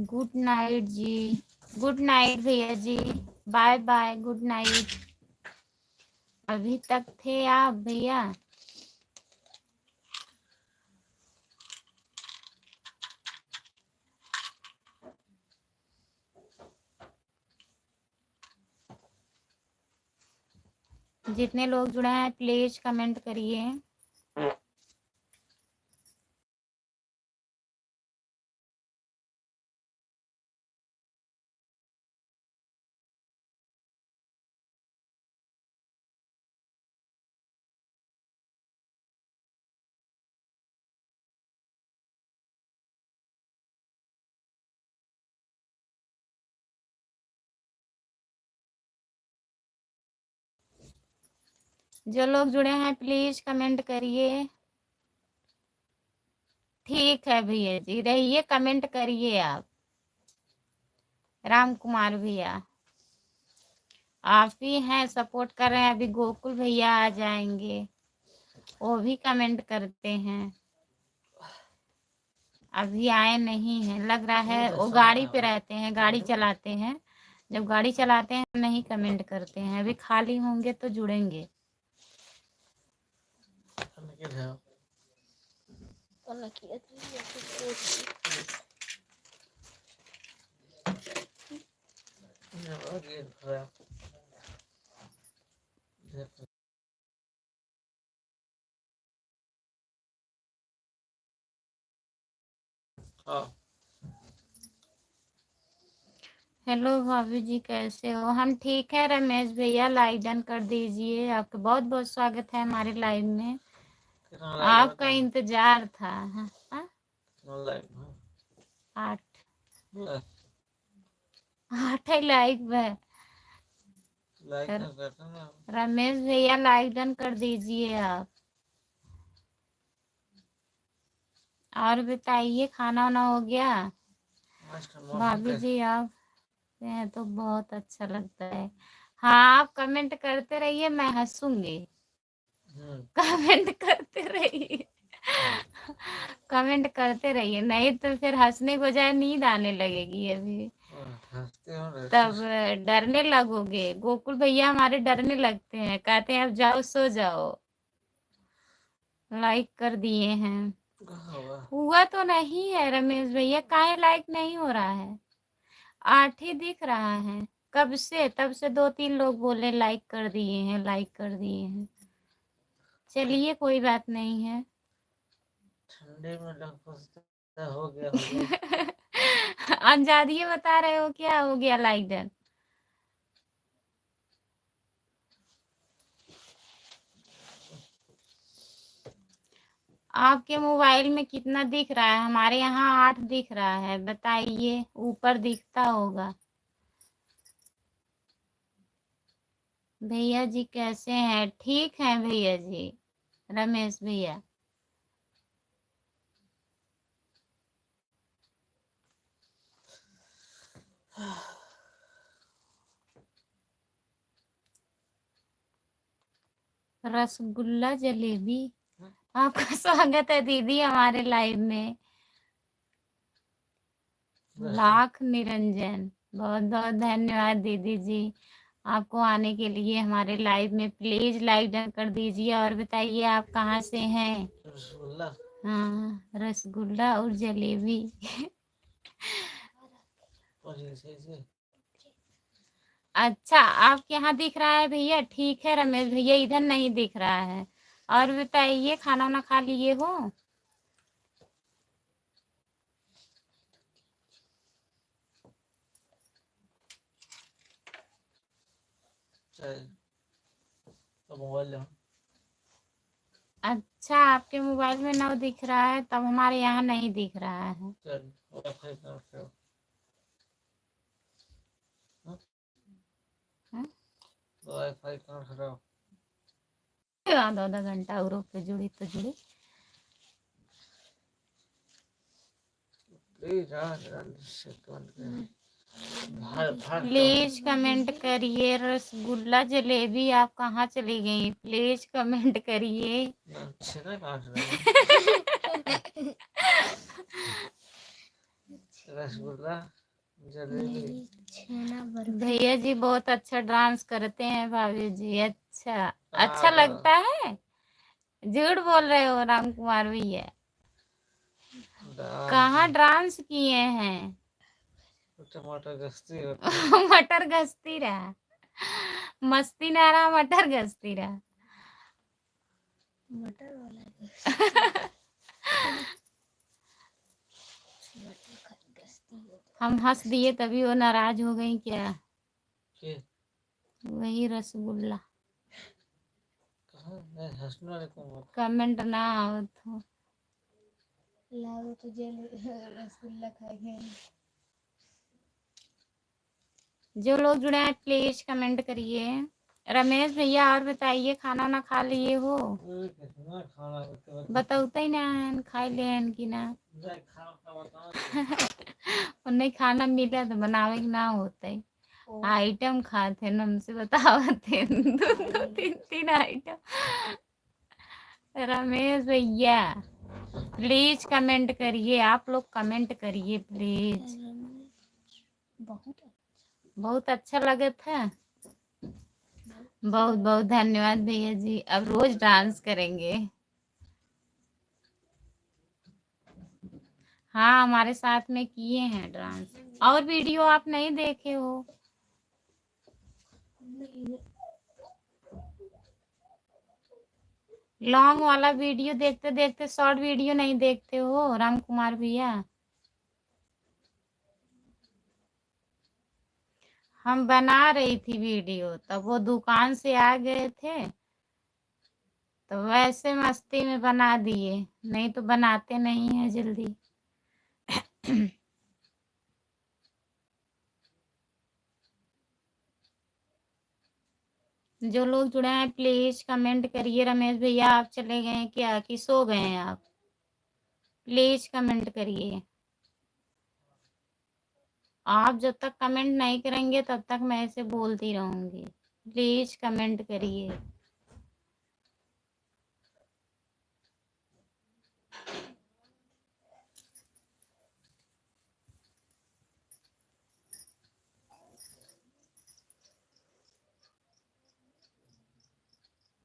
गुड नाइट जी। गुड नाइट भैया जी। Bye bye, good night. अभी तक थे आप भैया? जितने लोग जुड़े हैं प्लीज कमेंट करिए। जो लोग जुड़े हैं प्लीज कमेंट करिए। ठीक है भैया जी, रहिए, कमेंट करिए आप। राम कुमार भैया आप ही हैं, सपोर्ट कर रहे हैं। अभी गोकुल भैया आ जाएंगे, वो भी कमेंट करते हैं। अभी आए नहीं हैं, लग रहा है वो गाड़ी पे रहते हैं, गाड़ी चलाते हैं। जब गाड़ी चलाते हैं नहीं कमेंट करते हैं। अभी खाली होंगे तो जुड़ेंगे। हेलो भाभी जी, कैसे हो? हम ठीक है। रमेश भैया लाइक डन कर दीजिए। आपका बहुत बहुत स्वागत है हमारे लाइव में। आपका इंतजार था। हाँ, हाँ? 8 8 ही लाइक है। रमेश भैया लाइक डन कर दीजिए आप। और बताइए, खाना वाना हो गया? भाभी जी आप हैं तो बहुत अच्छा लगता है। हाँ, आप कमेंट करते रहिए, मैं हंसूंगी। कमेंट करते रहिए। कमेंट करते रहिए, नहीं तो फिर हंसने को जाए नींद आने लगेगी अभी। तब डरने लगोगे। गोकुल भैया हमारे डरने लगते हैं, कहते हैं अब जाओ सो जाओ। लाइक कर दिए हैं। हुआ तो नहीं है रमेश भैया, काहे लाइक नहीं हो रहा है? 8 ही दिख रहा है। कब से? तब से 2-3 लोग बोले लाइक कर दिए हैं, लाइक कर दिए हैं। चलिए कोई बात नहीं है। ठंडे में हो गया। अंजादिये बता रहे हो क्या हो गया लाइक डन? आपके मोबाइल में कितना दिख रहा है? हमारे यहाँ 8 दिख रहा है। बताइए, ऊपर दिखता होगा। भैया जी कैसे हैं? ठीक हैं भैया जी। रमेश भैया रसगुल्ला जलेबी, आपका स्वागत है दीदी हमारे लाइव में। लाख निरंजन, बहुत बहुत धन्यवाद दीदी जी आपको आने के लिए हमारे लाइव में। प्लीज लाइक डन कर दीजिए। और बताइए आप कहाँ से हैं? रसगुल्ला। हाँ, रसगुल्ला और जलेबी। अच्छा, आपके यहाँ दिख रहा है भैया? ठीक है रमेश भैया, इधर नहीं दिख रहा है। और बताइए, खाना वाना खा लिए हो? अच्छा, आपके मोबाइल में ना दिख रहा है, तब हमारे यहाँ नहीं दिख रहा है। हाँ? आधा घंटा और पे जुड़ी तो जुड़ी। प्लीज कमेंट करिए। रसगुल्ला जलेबी आप कहाँ चली गई? प्लीज कमेंट करिए। रसगुल्ला भैया जी बहुत अच्छा डांस करते हैं। भाभी जी अच्छा लगता है। झूठ बोल रहे हो राम कुमार भैया। कहाँ डांस किए हैं? टमाटर गश्ती मटर गश्ती रहा, मस्ती ना रहा, मटर गश्ती रहा। मटर वाला हम हंस दिए तभी वो नाराज हो गई क्या? वही रसगुल्ला कमेंट ना आओ तो लाओ तो रसगुल्ला खाएंगे। जो लोग जुड़े हैं प्लीज कमेंट करिए। रमेश भैया और बताइए, खाना ना खा लिए हो? बताते ही ना खाई लेन की ना। उन्हें खाना मिला तो बनावे के ना होते आइटम खाते न हमसे बतावते दो तीन आइटम। रमेश भैया प्लीज कमेंट करिए। आप लोग कमेंट करिए प्लीज। बहुत अच्छा लगे था। बहुत बहुत धन्यवाद भैया जी। अब रोज डांस करेंगे। हाँ हमारे साथ में किए हैं डांस। और वीडियो आप नहीं देखे हो? लॉन्ग वाला वीडियो देखते देखते शॉर्ट वीडियो नहीं देखते हो राम कुमार भैया? हम बना रही थी वीडियो तब वो दुकान से आ गए थे तो वैसे मस्ती में बना दिए, नहीं तो बनाते नहीं है जल्दी। जो लोग जुड़े हैं प्लीज कमेंट करिए। रमेश भैया आप चले गए क्या कि सो गए हैं आप? प्लीज कमेंट करिए। आप जब तक कमेंट नहीं करेंगे तब तक मैं ऐसे बोलती रहूंगी। प्लीज कमेंट करिए।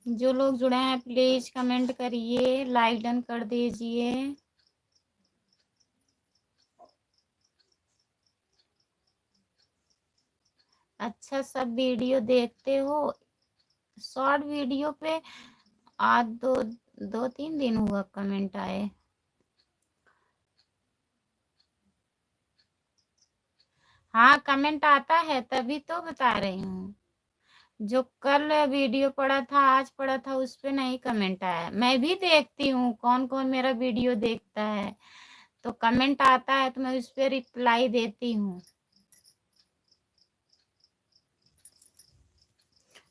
जो लोग जुड़े हैं प्लीज कमेंट करिए, लाइक डन कर दीजिए। अच्छा सब वीडियो देखते हो? शॉर्ट वीडियो पे आज दो तीन दिन हुआ कमेंट आए। हाँ कमेंट आता है तभी तो बता रही हूँ। जो कल वीडियो पड़ा था आज पड़ा था उस पे नहीं कमेंट आया। मैं भी देखती हूँ कौन कौन मेरा वीडियो देखता है, तो कमेंट आता है तो मैं उस पे रिप्लाई देती हूँ।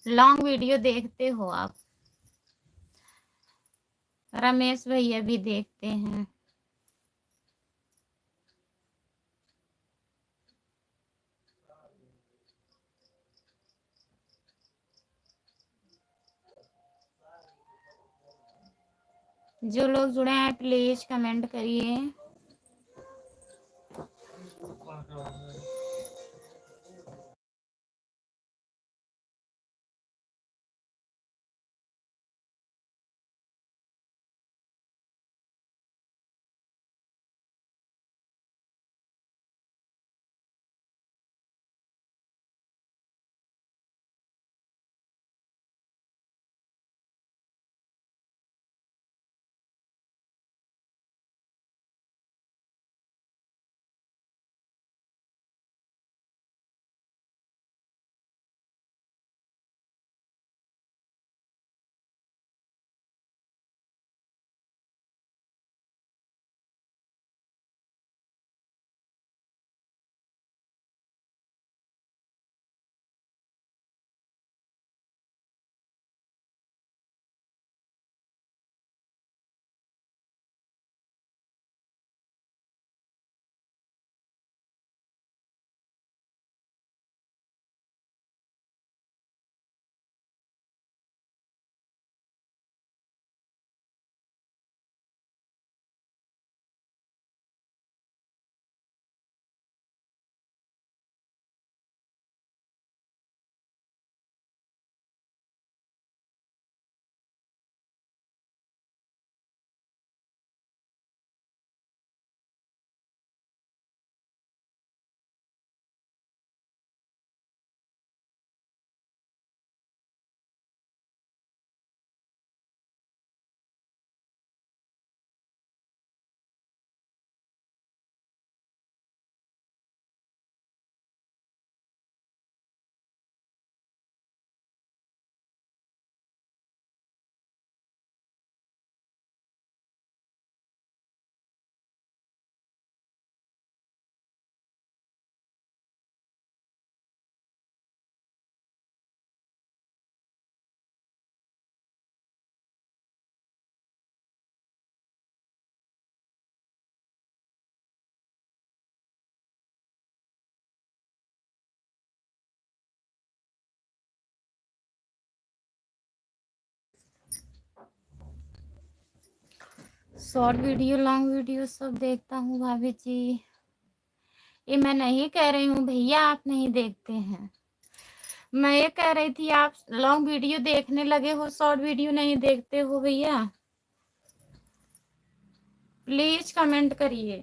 लॉन्ग वीडियो देखते हो आप? रमेश भैया भी देखते हैं। जो लोग जुड़े हैं प्लीज कमेंट करिए। शॉर्ट वीडियो लॉन्ग वीडियो सब देखता हूँ भाभी जी। ये मैं नहीं कह रही हूँ भैया आप नहीं देखते हैं, मैं ये कह रही थी आप लॉन्ग वीडियो देखने लगे हो, शॉर्ट वीडियो नहीं देखते हो भैया। प्लीज कमेंट करिए।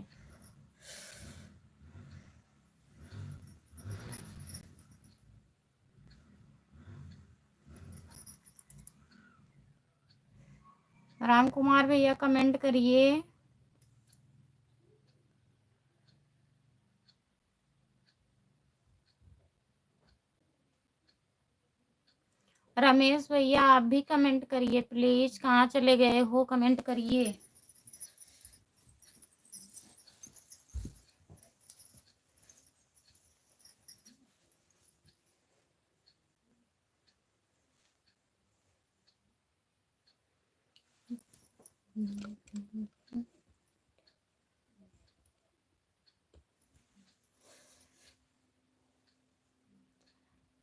राम कुमार भैया कमेंट करिए। रमेश भैया आप भी कमेंट करिए प्लीज, कहाँ चले गए हो, कमेंट करिए।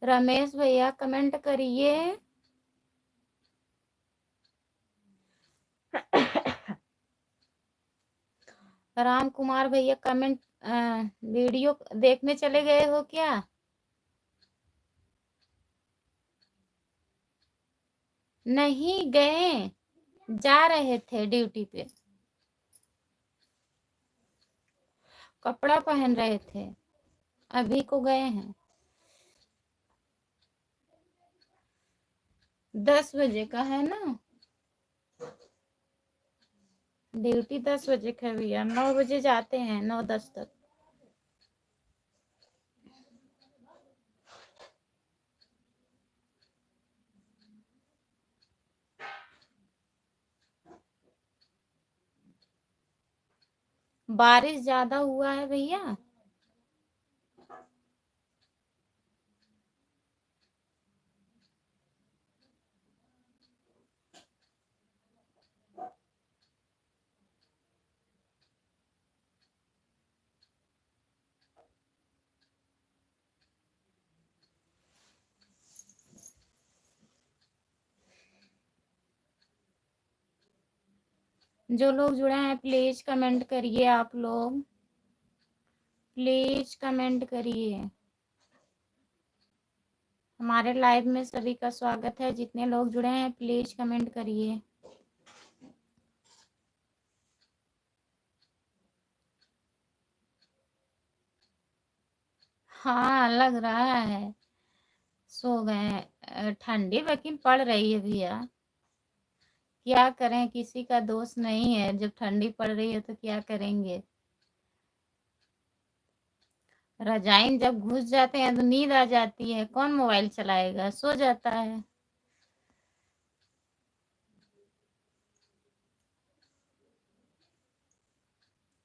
रमेश भैया कमेंट करिए। राम कुमार भैया कमेंट, वीडियो देखने चले गए हो क्या? नहीं गए, जा रहे थे ड्यूटी पे, कपड़ा पहन रहे थे, अभी को गए हैं। 10 बजे का है ना ड्यूटी, 10 बजे का भैया, 9 बजे जाते हैं, 9-10 तक। बारिश ज्यादा हुआ है भैया। जो लोग जुड़े हैं प्लीज कमेंट करिए, आप लोग प्लीज कमेंट करिए। हमारे लाइव में सभी का स्वागत है, जितने लोग जुड़े हैं प्लीज कमेंट करिए। हाँ लग रहा है सो गए, ठंडी लेकिन पड़ रही है भैया, क्या करें, किसी का दोष नहीं है, जब ठंडी पड़ रही है तो क्या करेंगे। रजाई में जब घुस जाते हैं तो नींद आ जाती है, कौन मोबाइल चलाएगा, सो जाता है।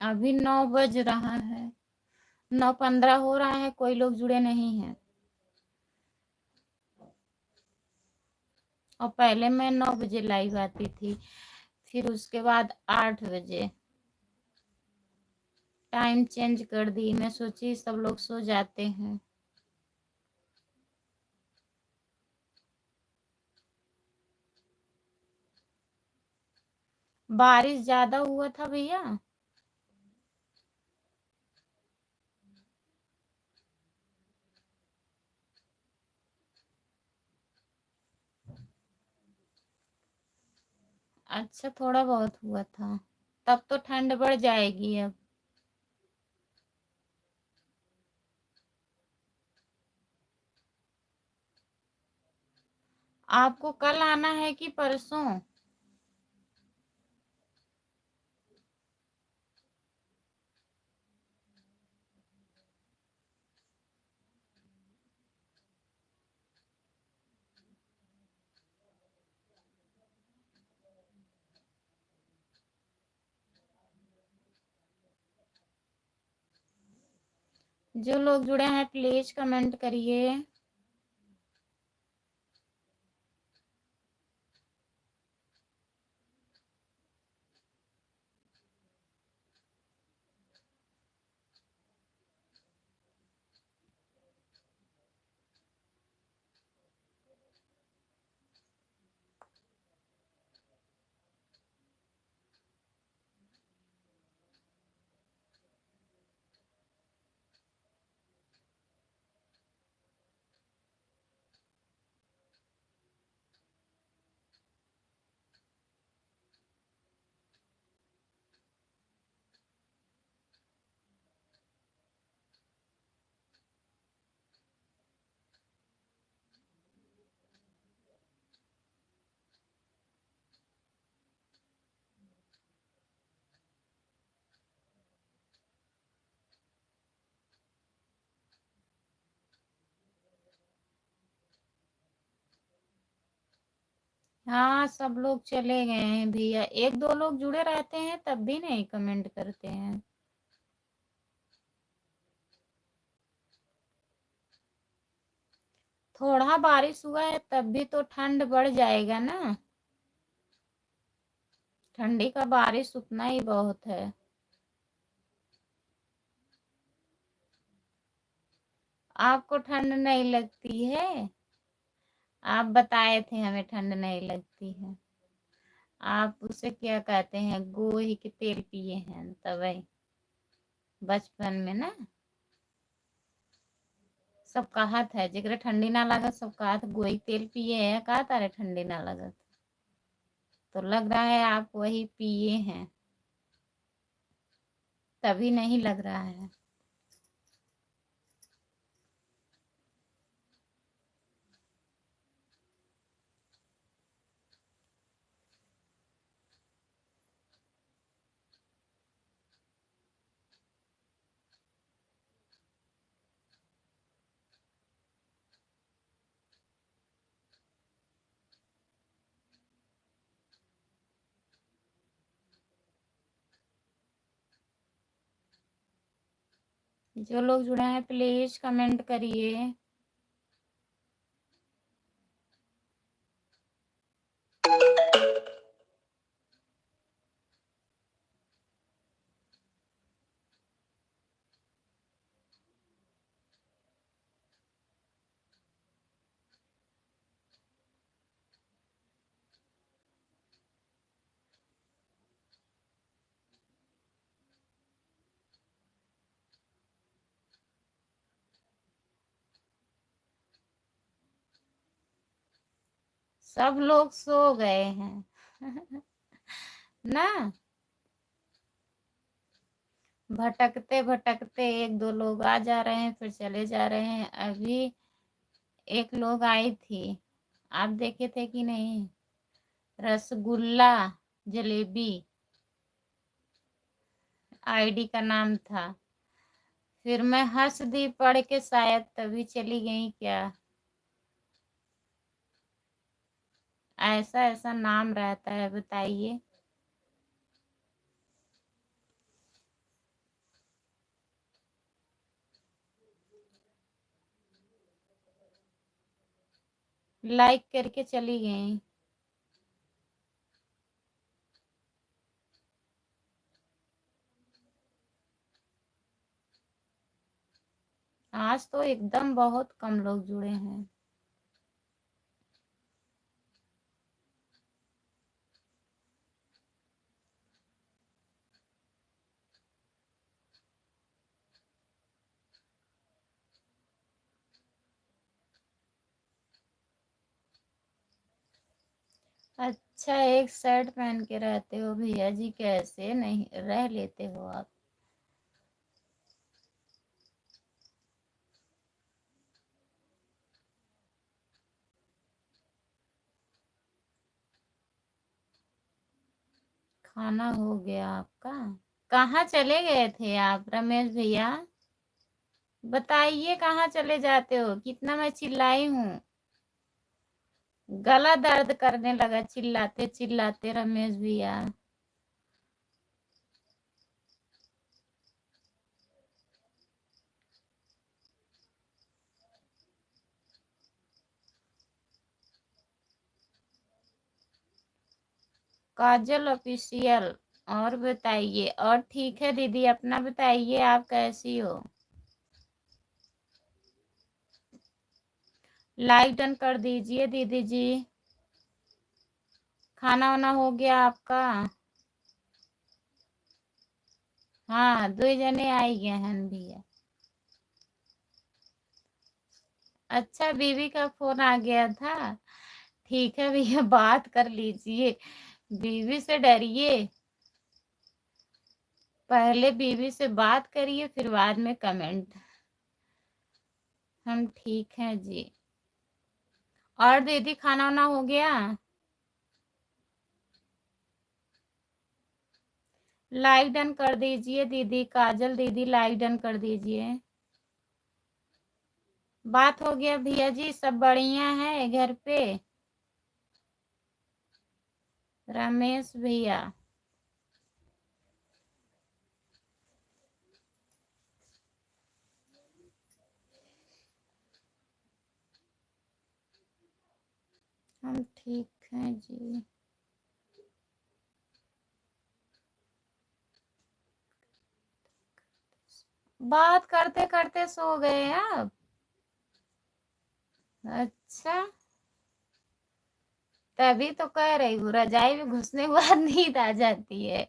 अभी 9 बज रहा है, 9:15 हो रहा है, कोई लोग जुड़े नहीं हैं। और पहले मैं 9 बजे लाइव आती थी, फिर उसके बाद 8 बजे टाइम चेंज कर दी, मैं सोची सब लोग सो जाते हैं। बारिश ज्यादा हुआ था भैया। अच्छा थोड़ा बहुत हुआ था, तब तो ठंड बढ़ जाएगी अब। आपको कल आना है कि परसों? जो लोग जुड़े हैं प्लीज कमेंट करिए। हाँ, सब लोग चले गए हैं भैया। 1-2 लोग जुड़े रहते हैं तब भी नहीं कमेंट करते हैं। थोड़ा बारिश हुआ है तब भी तो ठंड बढ़ जाएगा ना। ठंडी का बारिश उतना ही बहुत है। आपको ठंड नहीं लगती है? आप बताए थे हमें ठंड नहीं लगती है। आप उसे क्या कहते हैं, गोही के तेल पिए हैं तभी बचपन में ना। सब कहत है जेकरे ठंडी ना लागत सब कहत गोही तेल पिए है, कहा तारे ठंडी ना लागत। तो लग रहा है आप वही पिए हैं तभी नहीं लग रहा है। जो लोग जुड़े हैं प्लीज कमेंट करिए। सब लोग सो गए हैं ना। भटकते भटकते 1-2 लोग आ जा रहे हैं फिर चले जा रहे हैं। अभी एक लोग आई थी, आप देखे थे कि नहीं? रसगुल्ला जलेबी आईडी का नाम था। फिर मैं हंस दी पढ़ के, शायद तभी चली गई क्या। ऐसा ऐसा नाम रहता है बताइए। लाइक करके चली गई। आज तो एकदम बहुत कम लोग जुड़े हैं। अच्छा, एक शर्ट पहन के रहते हो भैया जी, कैसे नहीं रह लेते हो आप? खाना हो गया आपका? कहाँ चले गए थे आप रमेश भैया? बताइए कहाँ चले जाते हो? कितना मैं चिल्लाई हूँ। गला दर्द करने लगा चिल्लाते चिल्लाते रमेश भैया। काजल ऑफिशियल। और बताइए, और ठीक है दीदी, अपना बताइए आप कैसी हो? लाइक डन कर दीजिए दीदी जी। खाना वाना हो गया आपका? हाँ, 2 जने आई गए हैं भैया। अच्छा, बीवी का फोन आ गया था। ठीक है भैया, बात कर लीजिए। बीवी से डरिए, पहले बीवी से बात करिए फिर बाद में कमेंट। हम ठीक हैं जी। और दीदी खाना वाना हो गया? लाइक डन कर दीजिए दीदी, काजल दीदी लाइक डन कर दीजिए। बात हो गया भैया जी, सब बढ़िया है घर पे? रमेश भैया हम ठीक हैं जी। बात करते करते सो गए आप? अच्छा, तभी तो कह रही हूँ रजाई में घुसने के बाद नींद आ जाती है।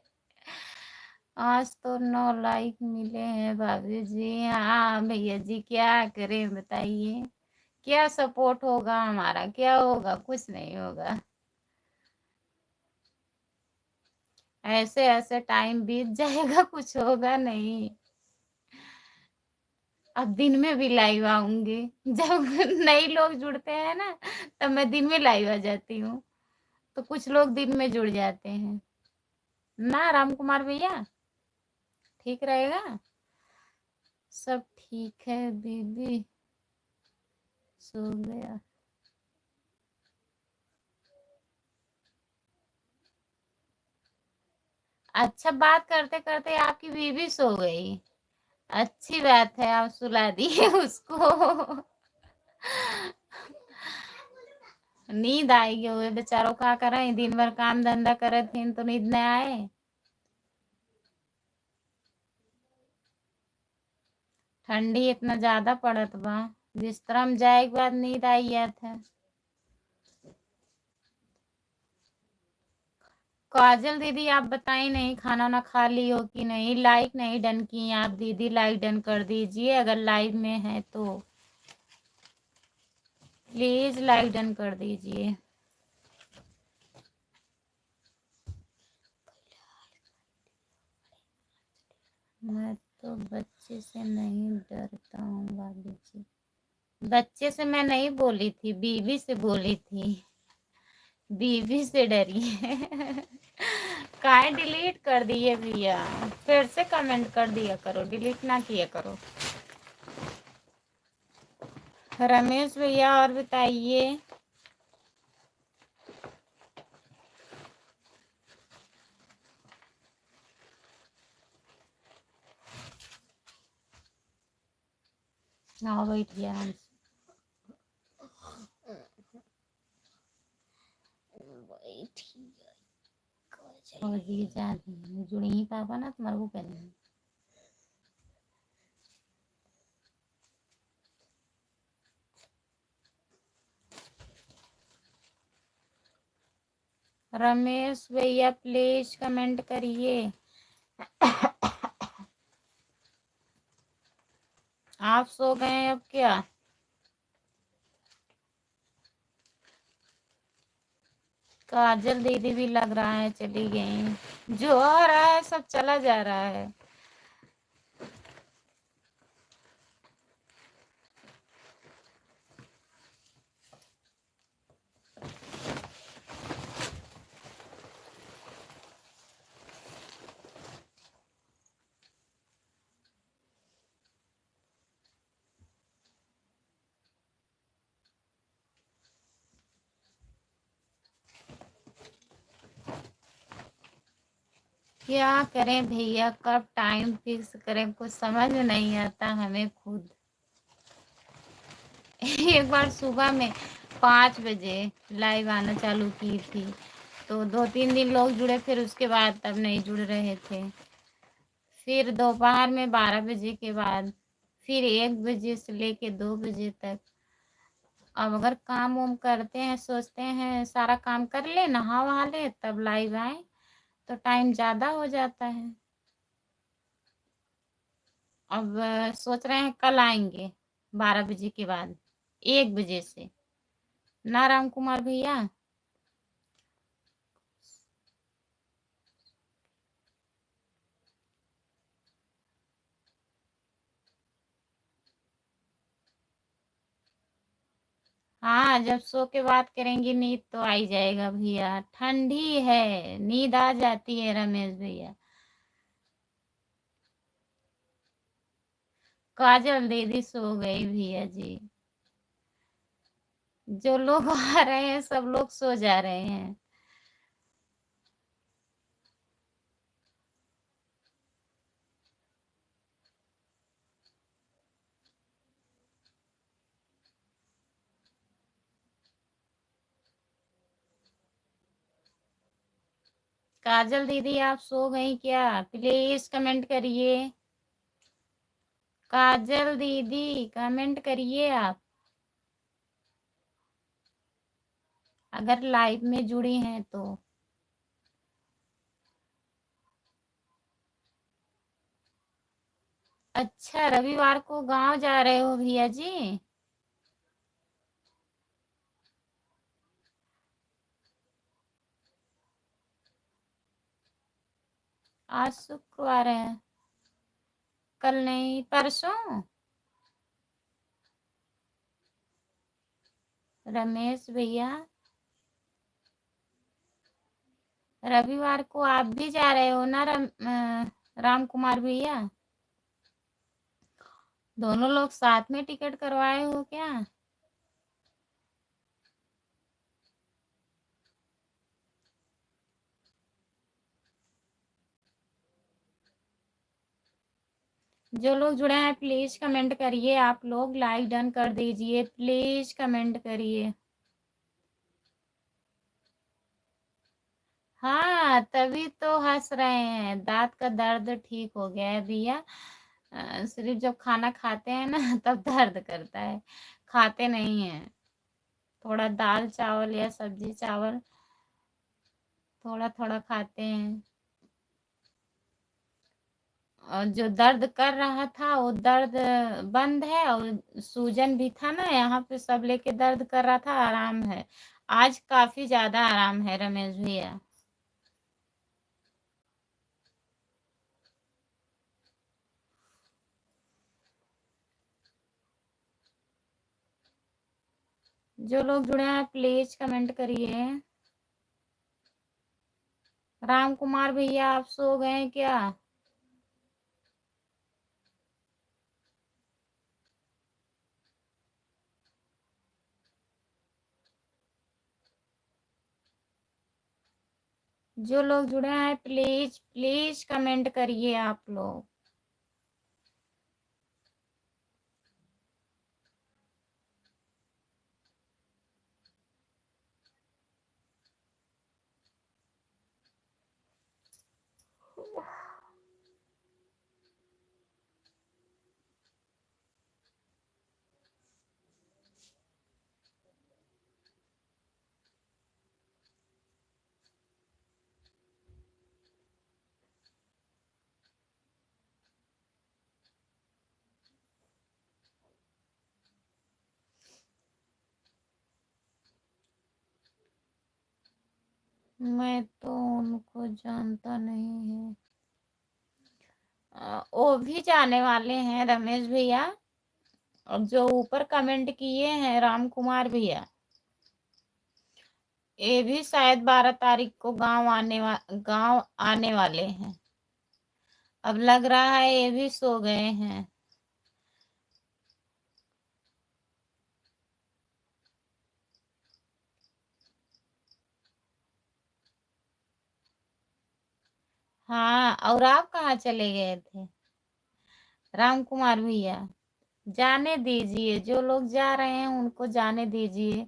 आज तो 9 लाइक मिले हैं भाभी जी। हाँ भैया जी, क्या करें बताइए। क्या सपोर्ट होगा हमारा, क्या होगा? कुछ नहीं होगा। ऐसे ऐसे टाइम बीत जाएगा, कुछ होगा नहीं। अब दिन में भी लाइव आऊंगी। जब नए लोग जुड़ते हैं ना, तब मैं दिन में लाइव आ जाती हूँ, तो कुछ लोग दिन में जुड़ जाते हैं ना। राम कुमार भैया ठीक रहेगा? सब ठीक है दीदी, सो गया। अच्छा, बात करते करते आपकी बीवी सो गई। अच्छी बात है, आप सुला दिए उसको। नींद आएगी, हुए बेचारों का करें, दिन भर काम धंधा करे थे तो नींद न आए। ठंडी इतना ज्यादा पड़त बा, बिस्तरा में जाए के बाद नींद आई जात है। काजल दीदी आप बताई नहीं, खाना ना खा ली हो कि नहीं? लाइक नहीं डन की आप दीदी, लाइक डन कर दीजिए अगर लाइव में है तो। प्लीज लाइक डन कर दीजिए। मैं तो बच्चे से नहीं डरता हूँ भाभी जी। बच्चे से मैं नहीं बोली थी, बीवी से बोली थी। बीवी से डरी है। काहे डिलीट कर दिए भैया? फिर से कमेंट कर दिया करो, डिलीट ना किया करो। रमेश भैया और बताइए। हाँ बैठिए आराम से। और जी जा जुड़ी ही पापा ना तुम्हारे को करेंगे। रमेश भैया प्लीज कमेंट करिए। आप सो गए अब क्या? काजल दीदी भी लग रहा है चली गई। जो आ रहा है सब चला जा रहा है। क्या करें भैया, कब टाइम फिक्स करें कुछ समझ में नहीं आता हमें खुद। एक बार सुबह में 5 बजे लाइव आना चालू की थी, तो 2-3 दिन लोग जुड़े, फिर उसके बाद तब नहीं जुड़ रहे थे। फिर दोपहर में 12 बजे के बाद, फिर 1 बजे से लेके 2 बजे तक। अब अगर काम वाम करते हैं, सोचते हैं सारा काम कर ले, नहा वहा ले, तब लाइव आए, तो टाइम ज़्यादा हो जाता है। अब सोच रहे हैं कल आएंगे 12 बजे के बाद, 1 बजे से ना राम कुमार भैया। हाँ, जब सो के बात करेंगी नींद तो आ ही जाएगा भैया। ठंडी है, नींद आ जाती है रमेश भैया। काजल दीदी सो गई भैया जी। जो लोग आ रहे हैं सब लोग सो जा रहे हैं। काजल दीदी आप सो गई क्या? प्लीज कमेंट करिए। काजल दीदी कमेंट करिए आप, अगर लाइव में जुड़ी हैं तो। अच्छा, रविवार को गांव जा रहे हो भैया जी? आज शुक्रवार है, कल नहीं परसों। रमेश भैया, रविवार को आप भी जा रहे हो ना राम कुमार भैया? दोनों लोग साथ में टिकट करवाए हो क्या? जो लोग जुड़े हैं प्लीज कमेंट करिए, आप लोग लाइक डन कर दीजिए, प्लीज कमेंट करिए। हाँ, तभी तो हंस रहे हैं, दांत का दर्द ठीक हो गया है भैया। सिर्फ जब खाना खाते हैं ना तब दर्द करता है, खाते नहीं है। थोड़ा दाल चावल या सब्जी चावल थोड़ा थोड़ा खाते हैं। और जो दर्द कर रहा था वो दर्द बंद है, और सूजन भी था ना यहाँ पे, सब लेके दर्द कर रहा था, आराम है। आज काफी ज्यादा आराम है रमेश भैया। जो लोग जुड़े हैं प्लीज कमेंट करिए। राम कुमार भैया आप सो गए क्या? जो लोग जुड़े हैं प्लीज प्लीज कमेंट करिए आप लोग। मैं तो उनको जानता नहीं है। वो भी जाने वाले हैं रमेश भैया, और जो ऊपर कमेंट किए हैं राम कुमार भैया, ये भी शायद 12 तारीख को गांव आने वाले हैं। अब लग रहा है ये भी सो गए हैं। हाँ, और आप कहाँ चले गए थे राम कुमार भैया? जाने दीजिए, जो लोग जा रहे हैं उनको जाने दीजिए।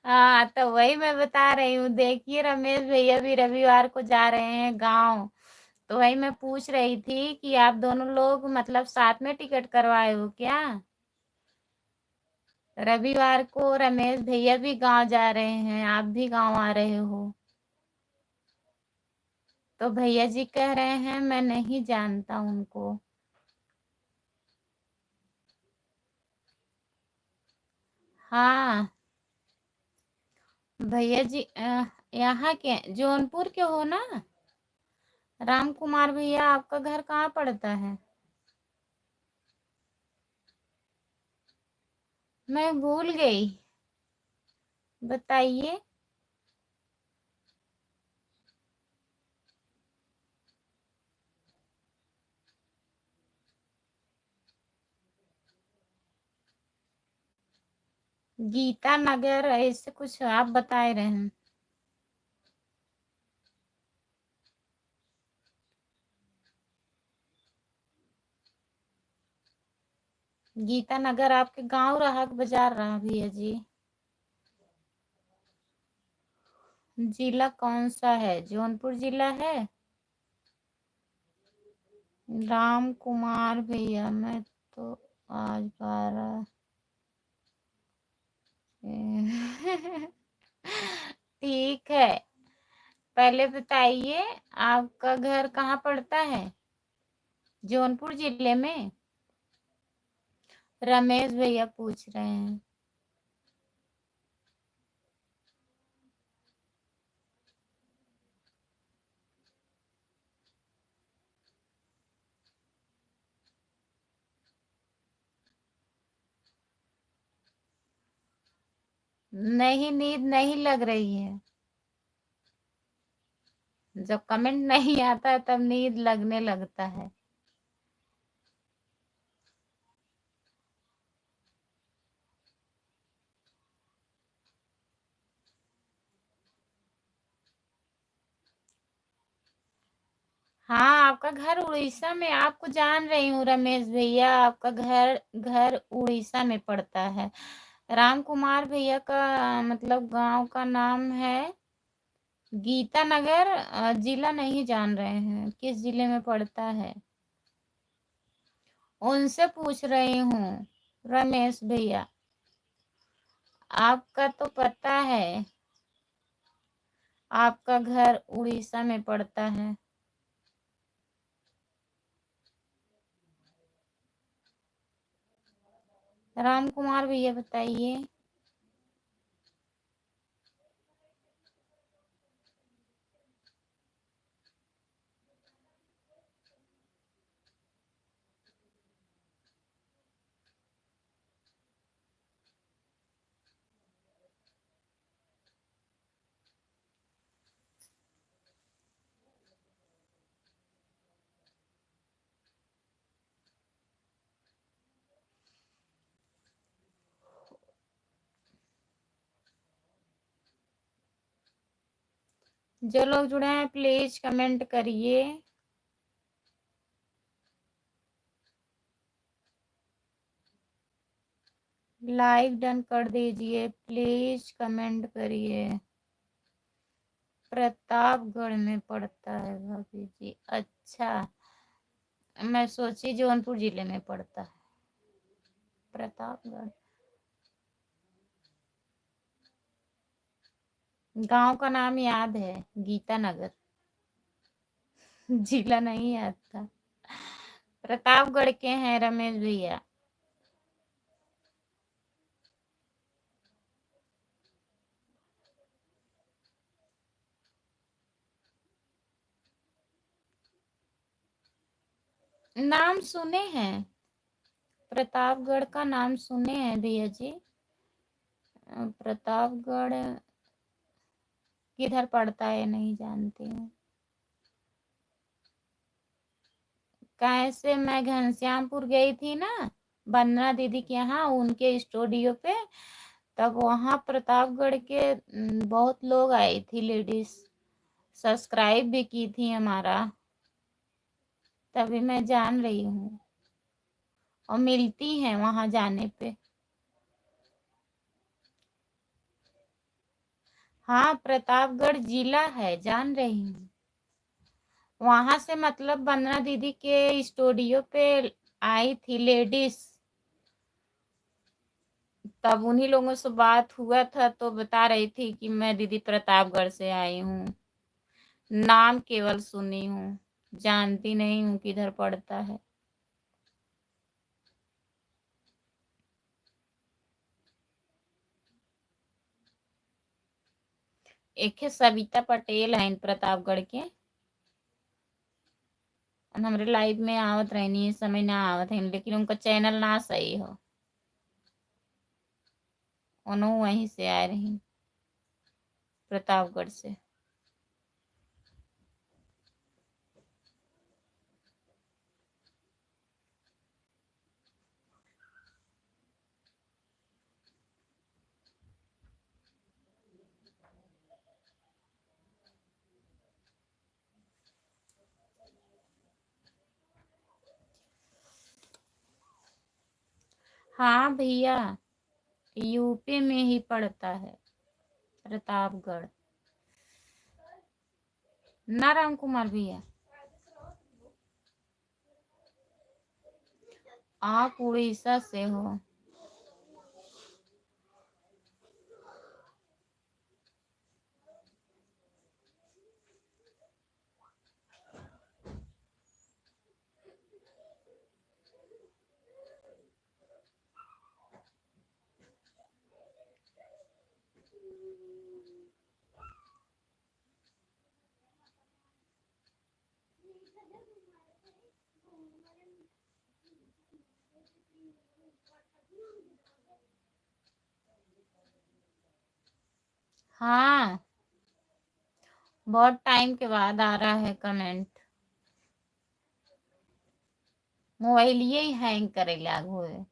हाँ, तो वही मैं बता रही हूँ, देखिए रमेश भैया भी रविवार को जा रहे हैं गांव। तो वही मैं पूछ रही थी कि आप दोनों लोग मतलब साथ में टिकट करवाए हो क्या? रविवार को रमेश भैया भी गांव जा रहे हैं, आप भी गांव आ रहे हो। तो भैया जी कह रहे हैं मैं नहीं जानता उनको। हाँ भैया जी, यहाँ के जौनपुर के हो ना राम कुमार भैया? आपका घर कहाँ पड़ता है? मैं भूल गई, बताइए। गीता नगर ऐसे कुछ आप बता रहे हैं। गीता नगर आपके गांव रहा कि बाजार रहा भैया जी? जिला कौन सा है? जौनपुर जिला है? राम कुमार भैया, मैं तो आज 12 ठीक है, पहले बताइए आपका घर कहाँ पड़ता है? जौनपुर जिले में? रमेश भैया पूछ रहे हैं। नहीं, नींद नहीं लग रही है। जब कमेंट नहीं आता है तब नींद लगने लगता है। हाँ, आपका घर उड़ीसा में, आपको जान रही हूँ रमेश भैया, आपका घर घर उड़ीसा में पड़ता है। राम कुमार भैया का मतलब गांव का नाम है गीता नगर। जिला नहीं जान रहे हैं, किस जिले में पड़ता है? उनसे पूछ रही हूँ रमेश भैया, आपका तो पता है आपका घर उड़ीसा में पड़ता है। राम कुमार भैया बताइए। जो लोग जुड़े हैं प्लीज कमेंट करिए। लाइक डन कर दीजिए, प्लीज कमेंट करिए। प्रतापगढ़ में पड़ता है भाभी जी? अच्छा, मैं सोची जौनपुर जिले में पड़ता है प्रतापगढ़। गांव का नाम याद है, गीता नगर। जिला नहीं याद था। प्रतापगढ़ के हैं रमेश भैया। नाम सुने हैं, प्रतापगढ़ का नाम सुने हैं भैया जी। प्रतापगढ़ किधर पड़ता है नहीं जानती हूँ। कैसे, मैं घनश्यामपुर गई थी ना वंदना दीदी के यहाँ, उनके स्टूडियो पे, तब वहाँ प्रतापगढ़ के बहुत लोग आई थी लेडीज, सब्सक्राइब भी की थी हमारा, तभी मैं जान रही हूँ, और मिलती हैं वहां जाने पे। हाँ, प्रतापगढ़ जिला है, जान रही हूँ। वहां से मतलब वंदना दीदी के स्टूडियो पे आई थी लेडीज, तब उन्हीं लोगों से बात हुआ था, तो बता रही थी कि मैं दीदी प्रतापगढ़ से आई हूँ, नाम केवल सुनी हूँ, जानती नहीं हूँ किधर पड़ता है। एक है सविता पटेल है प्रतापगढ़ के, हमारे लाइव में आवत रहनी है, समय ना आवत है, लेकिन उनका चैनल ना सही हो, उन्होंने वहीं से आए रही, प्रतापगढ़ से। हाँ भैया, यूपी में ही पड़ता है, प्रतापगढ़। ना राम कुमार भैया, आप उड़ीसा से हो? हाँ, बहुत टाइम के बाद आ रहा है कमेंट। मोबाइल ही हैंग करे लागू है।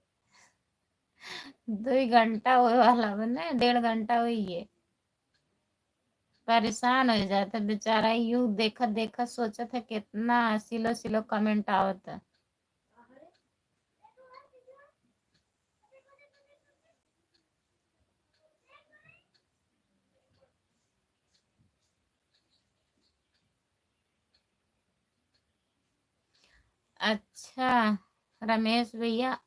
2 घंटा होए वाला बने, 1.5 घंटा हुई है। परेशान हो जाता बेचारा, यू देखत देखत सोचत है कितना सिलो सिलो कमेंट आवत है। अच्छा रमेश भैया,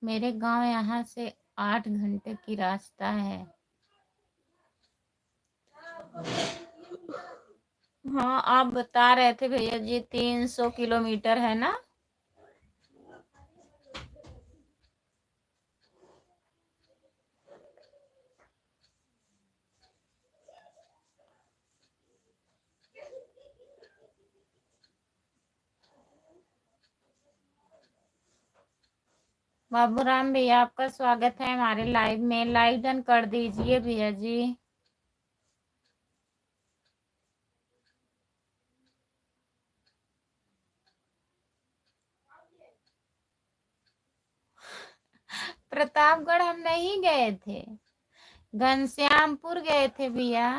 मेरे गांव यहाँ से 8 घंटे की रास्ता है। हाँ, आप बता रहे थे भैया जी 300 किलोमीटर है ना? बाबूराम भैया, आपका स्वागत है हमारे लाइव में। लाइव डन कर दीजिए भैया जी। प्रतापगढ़ हम नहीं गए थे, घनश्यामपुर गए थे भैया।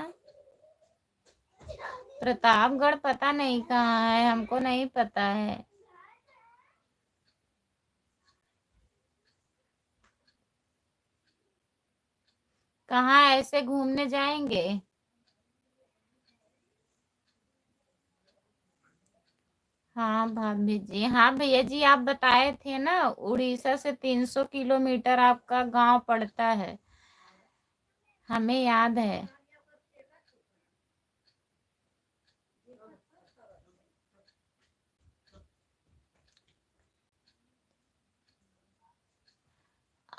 प्रतापगढ़ पता नहीं कहाँ है, हमको नहीं पता है। कहाँ ऐसे घूमने जाएंगे? हाँ भाभी जी, हाँ भैया जी, आप बताए थे ना उड़ीसा से 300 किलोमीटर आपका गांव पड़ता है, हमें याद है।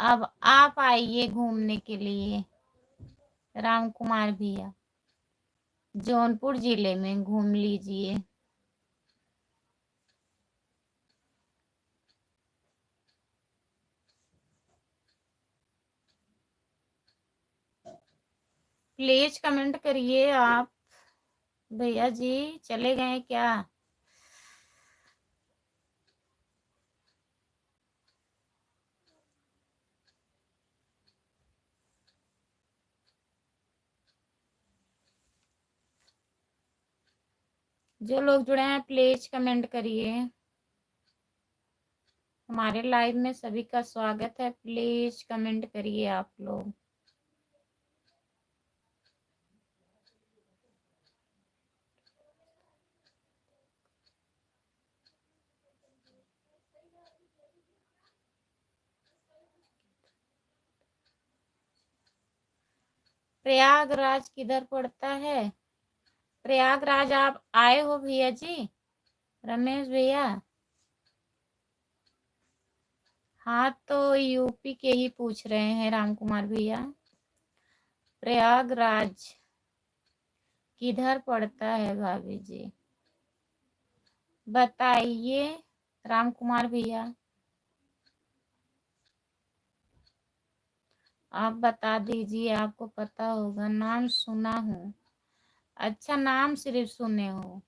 अब आप आइए घूमने के लिए राम कुमार भैया, जौनपुर जिले में घूम लीजिए। प्लीज कमेंट करिए आप। भैया जी चले गए क्या? जो लोग जुड़े हैं प्लीज कमेंट करिए। हमारे लाइव में सभी का स्वागत है, प्लीज कमेंट करिए आप लोग। प्रयागराज किधर पड़ता है? प्रयागराज आप आए हो भैया जी? रमेश भैया, हाँ तो यूपी के ही पूछ रहे हैं राम कुमार भैया। प्रयागराज किधर पड़ता है भाभी जी, बताइए राम कुमार भैया। आप बता दीजिए, आपको पता होगा, नाम सुना हूँ। अच्छा, नाम सिर्फ सुने हो।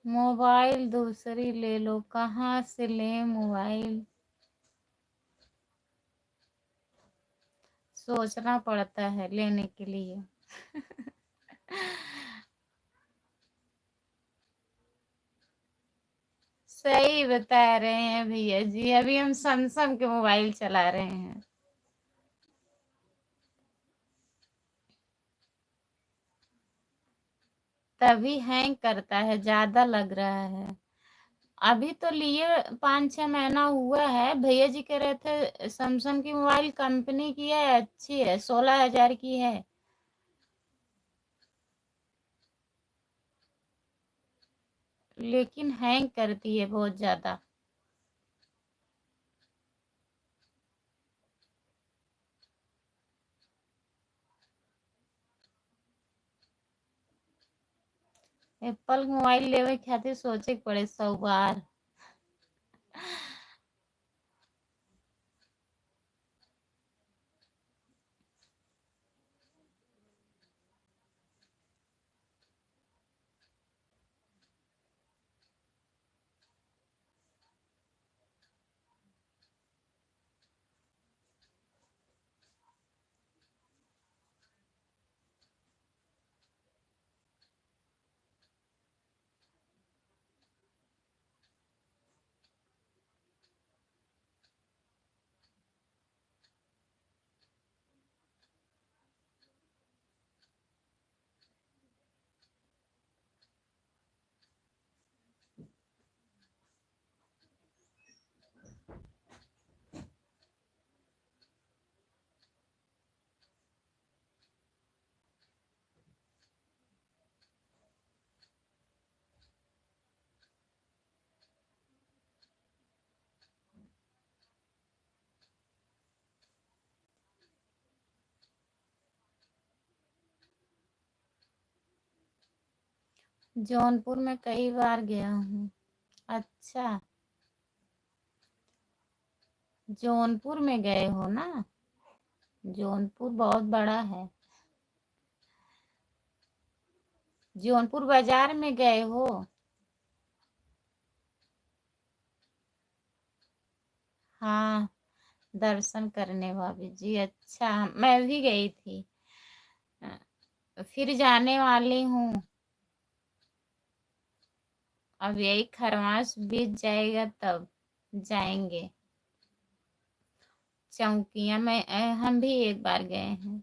मोबाइल दूसरी ले लो, कहाँ से ले मोबाइल? सोचना पड़ता है लेने के लिए। सही बता रहे हैं भैया जी, अभी हम सैमसंग के मोबाइल चला रहे हैं। तभी हैंग करता है, ज्यादा लग रहा है। अभी तो लिए 5-6 महीना हुआ है। भैया जी कह रहे थे सैमसंग की मोबाइल कंपनी की है, अच्छी है, 16,000 की है। लेकिन हैंग करती है बहुत ज्यादा। एप्पल मोबाइल लेवे खातिर सोचे के पड़े 100 बार। जौनपुर में कई बार गया हूँ। अच्छा, जौनपुर में गए हो ना? जौनपुर बहुत बड़ा है। जौनपुर बाजार में गए हो? हाँ, दर्शन करने भाभी जी, अच्छा मैं भी गई थी। फिर जाने वाली हूँ। अब यही खरमास बीत जाएगा तब जाएंगे। चौकिया में हम भी एक बार गए हैं।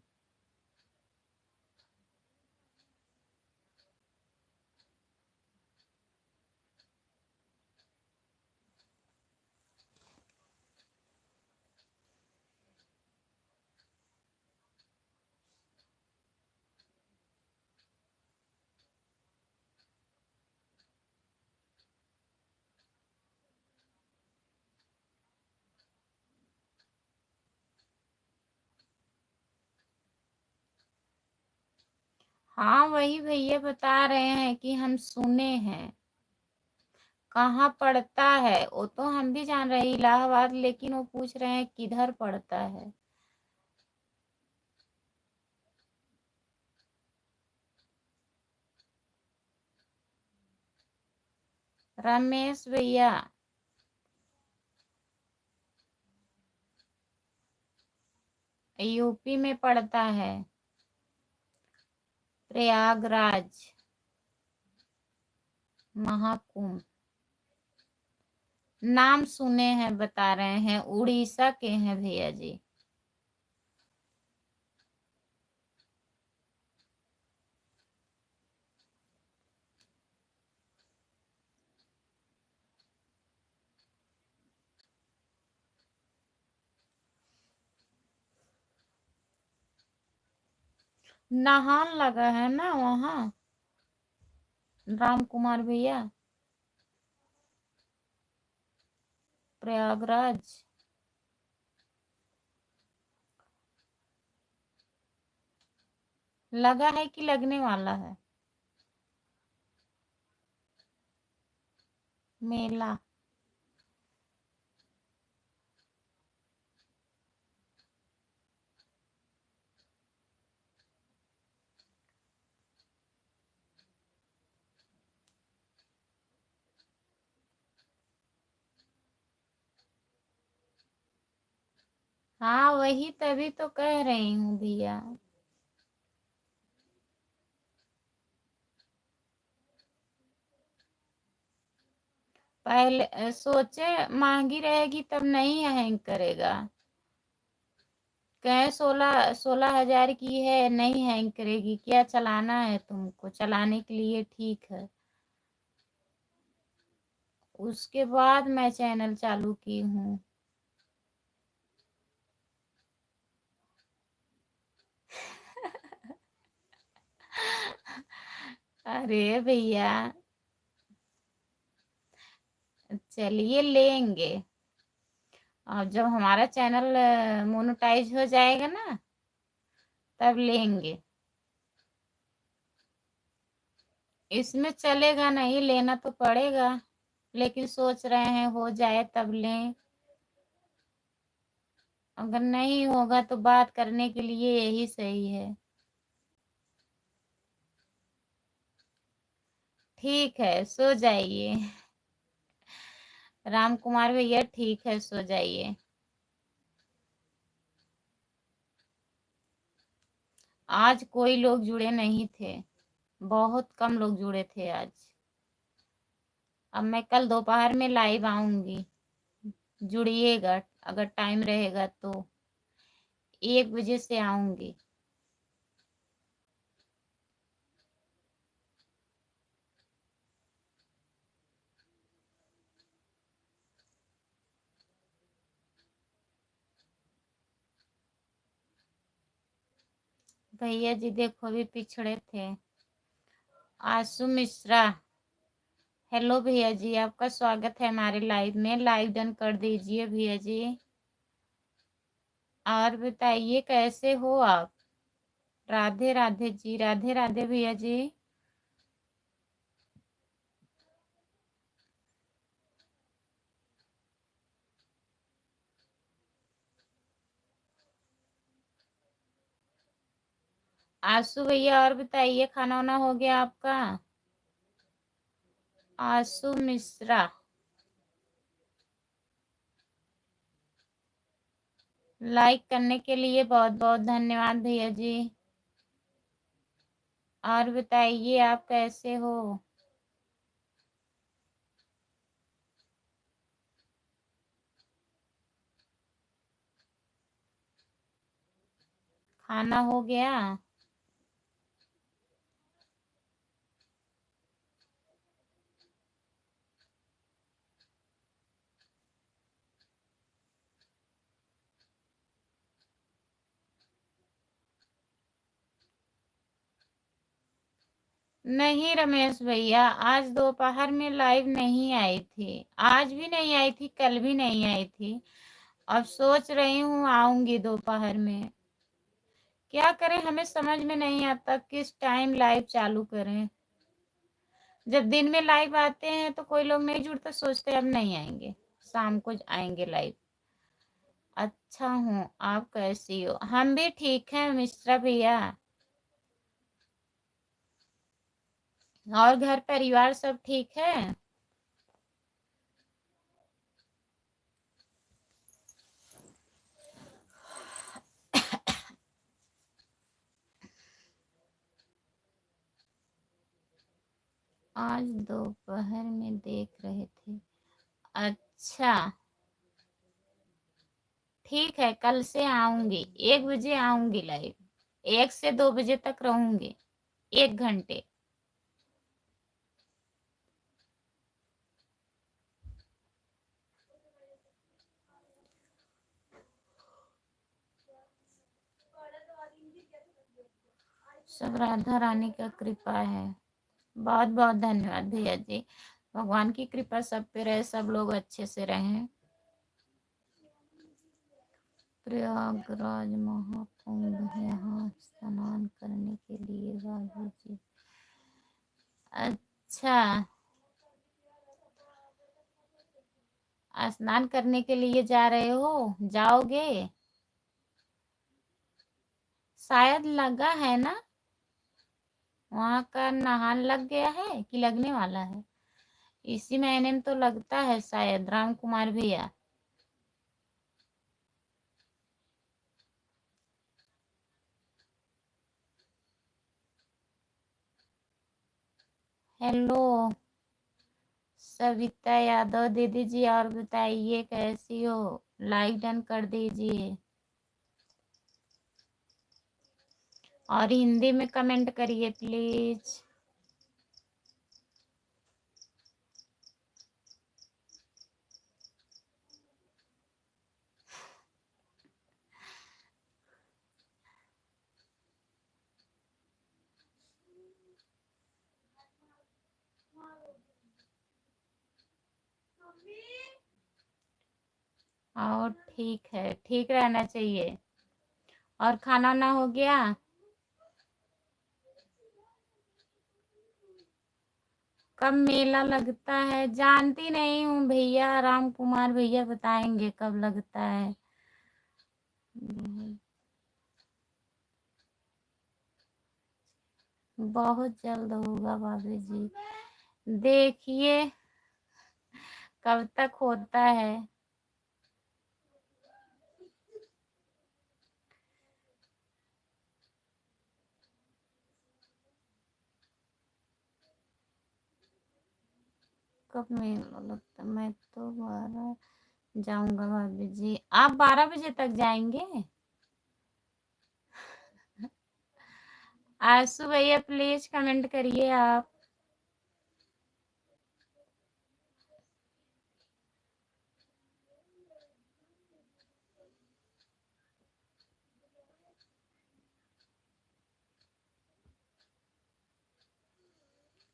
हाँ, वही भैया बता रहे हैं कि हम सुने हैं। कहाँ पड़ता है वो तो हम भी जान रहे हैं, इलाहाबाद, लेकिन वो पूछ रहे हैं किधर पड़ता है। रमेश भैया। यूपी में पड़ता है। प्रयागराज। महाकुंभ। नाम सुने हैं, बता रहे हैं, उड़ीसा के हैं भैया जी। नहान लगा है ना वहाँ, राम कुमार भैया। प्रयागराज। लगा है कि लगने वाला है? मेला। हाँ वही तभी तो कह रही हूँ भैया। पहले सोचे महंगी रहेगी तब नहीं हैंग करेगा। कहे 16,000 की है, नहीं हैंग करेगी। क्या चलाना है तुमको? चलाने के लिए ठीक है। उसके बाद मैं चैनल चालू की हूँ। अरे भैया चलिए लेंगे। और जब हमारा चैनल मोनेटाइज हो जाएगा ना तब लेंगे। इसमें चलेगा नहीं, लेना तो पड़ेगा। लेकिन सोच रहे हैं हो जाए तब लें। अगर नहीं होगा तो बात करने के लिए यही सही है। ठीक है, सो जाइए। राम कुमार भैया ठीक है, सो जाइए। आज कोई लोग जुड़े नहीं थे, बहुत कम लोग जुड़े थे आज। अब मैं कल दोपहर में लाइव आऊंगी, जुड़िएगा अगर टाइम रहेगा तो। 1 बजे से आऊंगी। भैया जी देखो अभी पिछड़े थे। आशु मिश्रा, हेलो भैया जी, आपका स्वागत है हमारे लाइव में। लाइव डन कर दीजिए भैया जी। और बताइए कैसे हो आप? राधे राधे जी, राधे राधे भैया जी। आशु भैया और बताइए, खाना वाना हो गया आपका? आशु मिश्रा, लाइक करने के लिए बहुत बहुत धन्यवाद भैया जी। और बताइए आप कैसे हो? खाना हो गया? नहीं रमेश भैया, आज दोपहर में लाइव नहीं आई थी। आज भी नहीं आई थी, कल भी नहीं आई थी। अब सोच रही हूँ आऊंगी दोपहर में। क्या करें, हमें समझ में नहीं आता किस टाइम लाइव चालू करें। जब दिन में लाइव आते हैं तो कोई लोग नहीं जुड़ते, सोचते अब नहीं आएंगे, शाम को आएंगे लाइव। अच्छा हूँ, आप कैसी हो? हम भी ठीक हैं मिश्रा भैया। और घर परिवार सब ठीक है? आज दोपहर में देख रहे थे। अच्छा ठीक है, कल से आऊंगी। 1 बजे आऊंगी लाइव। 1 से 2 बजे तक रहूंगी, 1 घंटे। सब राधा रानी का कृपा है। बहुत बहुत धन्यवाद भैया जी। भगवान की कृपा सब पे रहे, सब लोग अच्छे से रहें। प्रयागराज महाकुंभ, यहाँ स्नान करने के लिए बाबू जी। अच्छा, स्नान करने के लिए जा रहे हो? जाओगे? शायद लगा है ना, वहां का नहान लग गया है कि लगने वाला है? इसी महीने में तो लगता है शायद, राम कुमार भैया। हेलो सविता यादव दीदी जी, और बताइए कैसी हो? लाइक डन कर दीजिए और हिंदी में कमेंट करिए प्लीज। और ठीक है, ठीक रहना चाहिए। और खाना ना हो गया? कब मेला लगता है जानती नहीं हूँ भैया, राम कुमार भैया बताएंगे कब लगता है। बहुत जल्द होगा भाभी जी, देखिए कब तक होता है। कब मेला लगता, मैं तो 12 जाऊंगा भाभी जी। आप 12 बजे तक जाएंगे? आंसू भैया प्लीज कमेंट करिए आप।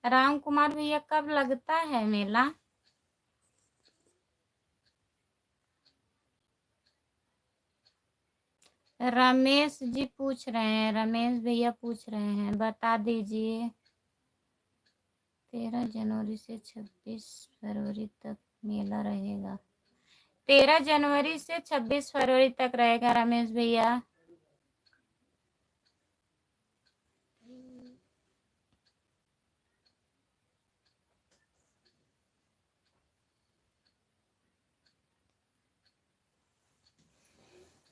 राम कुमार भैया कब लगता है मेला? रमेश जी पूछ रहे हैं, रमेश भैया पूछ रहे हैं, बता दीजिए। 13 जनवरी से 26 फरवरी तक मेला रहेगा। 13 जनवरी से 26 फरवरी तक रहेगा रमेश भैया।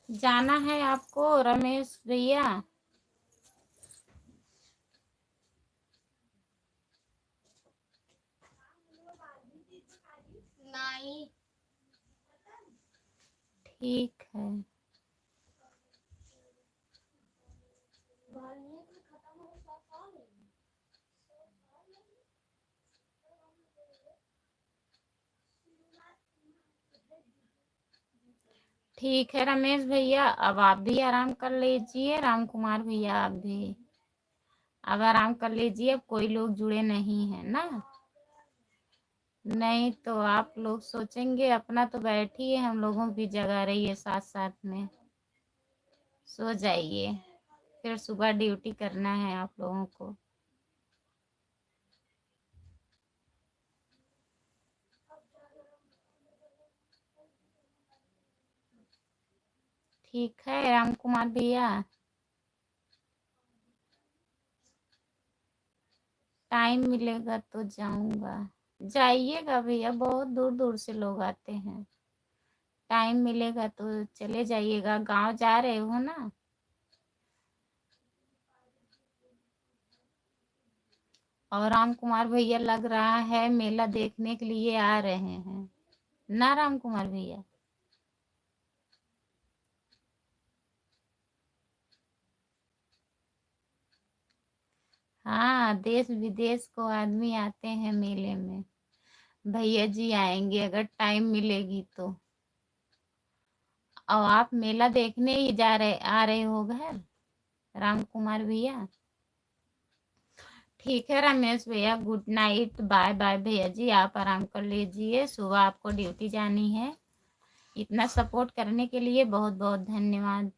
जाना है आपको रमेश भैया? नहीं, ठीक है। ठीक है रमेश भैया, अब आप भी आराम कर लीजिए, राम कुमार भैया आप भी अब आराम कर लीजिए। अब कोई लोग जुड़े नहीं है ना? नहीं तो आप लोग सोचेंगे अपना तो बैठिए, हम लोगों की जगह रही है साथ साथ में। सो जाइए, फिर सुबह ड्यूटी करना है आप लोगों को। ठीक है राम कुमार भैया, टाइम मिलेगा तो जाऊंगा। जाइएगा भैया, बहुत दूर दूर से लोग आते हैं। टाइम मिलेगा तो चले जाइएगा, गांव जा रहे हो ना? और राम कुमार भैया लग रहा है मेला देखने के लिए आ रहे हैं ना राम कुमार भैया? हाँ, देश विदेश को आदमी आते हैं मेले में। भैया जी आएंगे अगर टाइम मिलेगी तो। और आप मेला देखने ही आ रहे हो घर राम कुमार भैया? ठीक है रमेश भैया, गुड नाइट, बाय बाय भैया जी, आप आराम कर लीजिए, सुबह आपको ड्यूटी जानी है। इतना सपोर्ट करने के लिए बहुत बहुत धन्यवाद।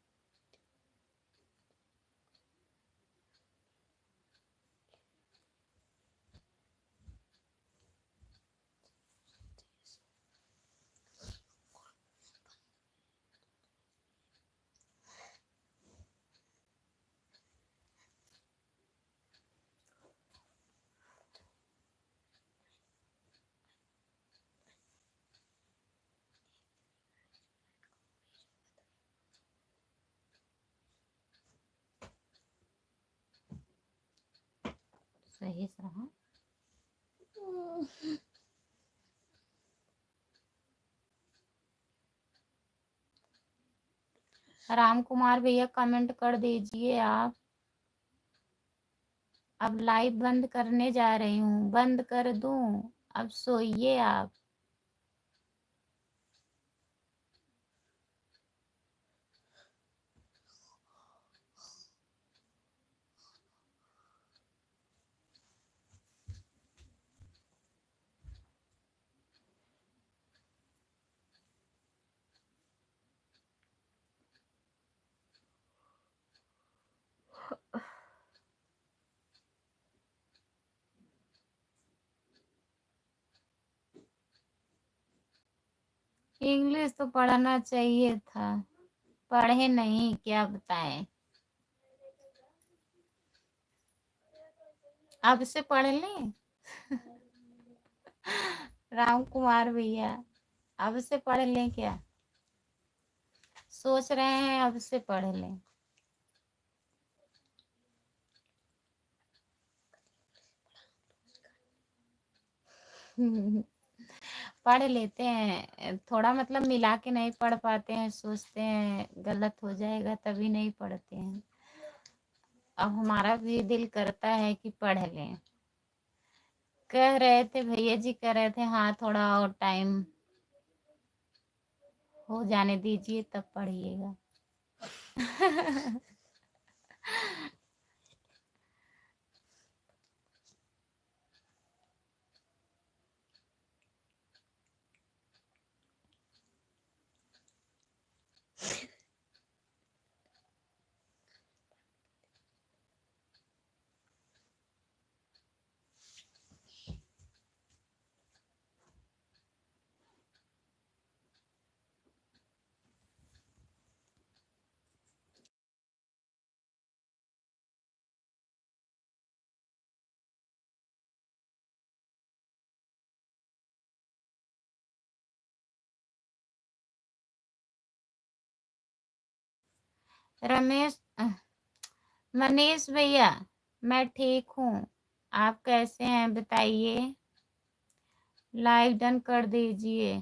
सही सहा राम कुमार भैया कमेंट कर दीजिए आप। अब लाइव बंद करने जा रही हूँ, बंद कर दूं? अब सोइए आप। इंग्लिश तो पढ़ना चाहिए था, पढ़े नहीं, क्या बताएं। अब से पढ़ लें। राम कुमार भैया, अब से पढ़ लें क्या? सोच रहे हैं अब से पढ़ लें। पढ़ लेते हैं थोड़ा, मतलब मिला के नहीं पढ़ पाते हैं, सोचते हैं गलत हो जाएगा तभी नहीं पढ़ते हैं। अब हमारा भी दिल करता है कि पढ़ लें। कह रहे थे भैया जी, कह रहे थे हाँ थोड़ा और टाइम हो जाने दीजिए तब पढ़िएगा। रमेश मनीष भैया, मैं ठीक हूँ, आप कैसे हैं बताइए? लाइव डन कर दीजिए।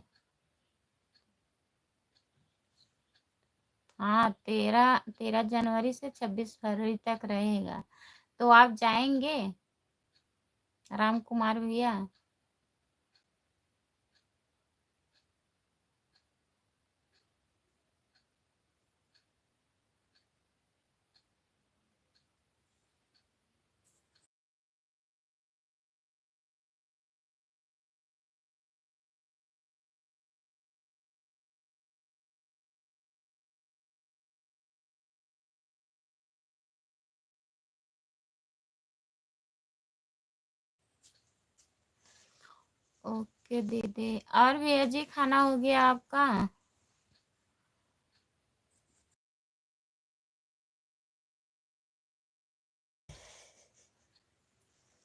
हाँ, 13 जनवरी से 26 फरवरी तक रहेगा। तो आप जाएंगे राम कुमार भैया? ओके दीदी। और भैया जी खाना हो गया आपका?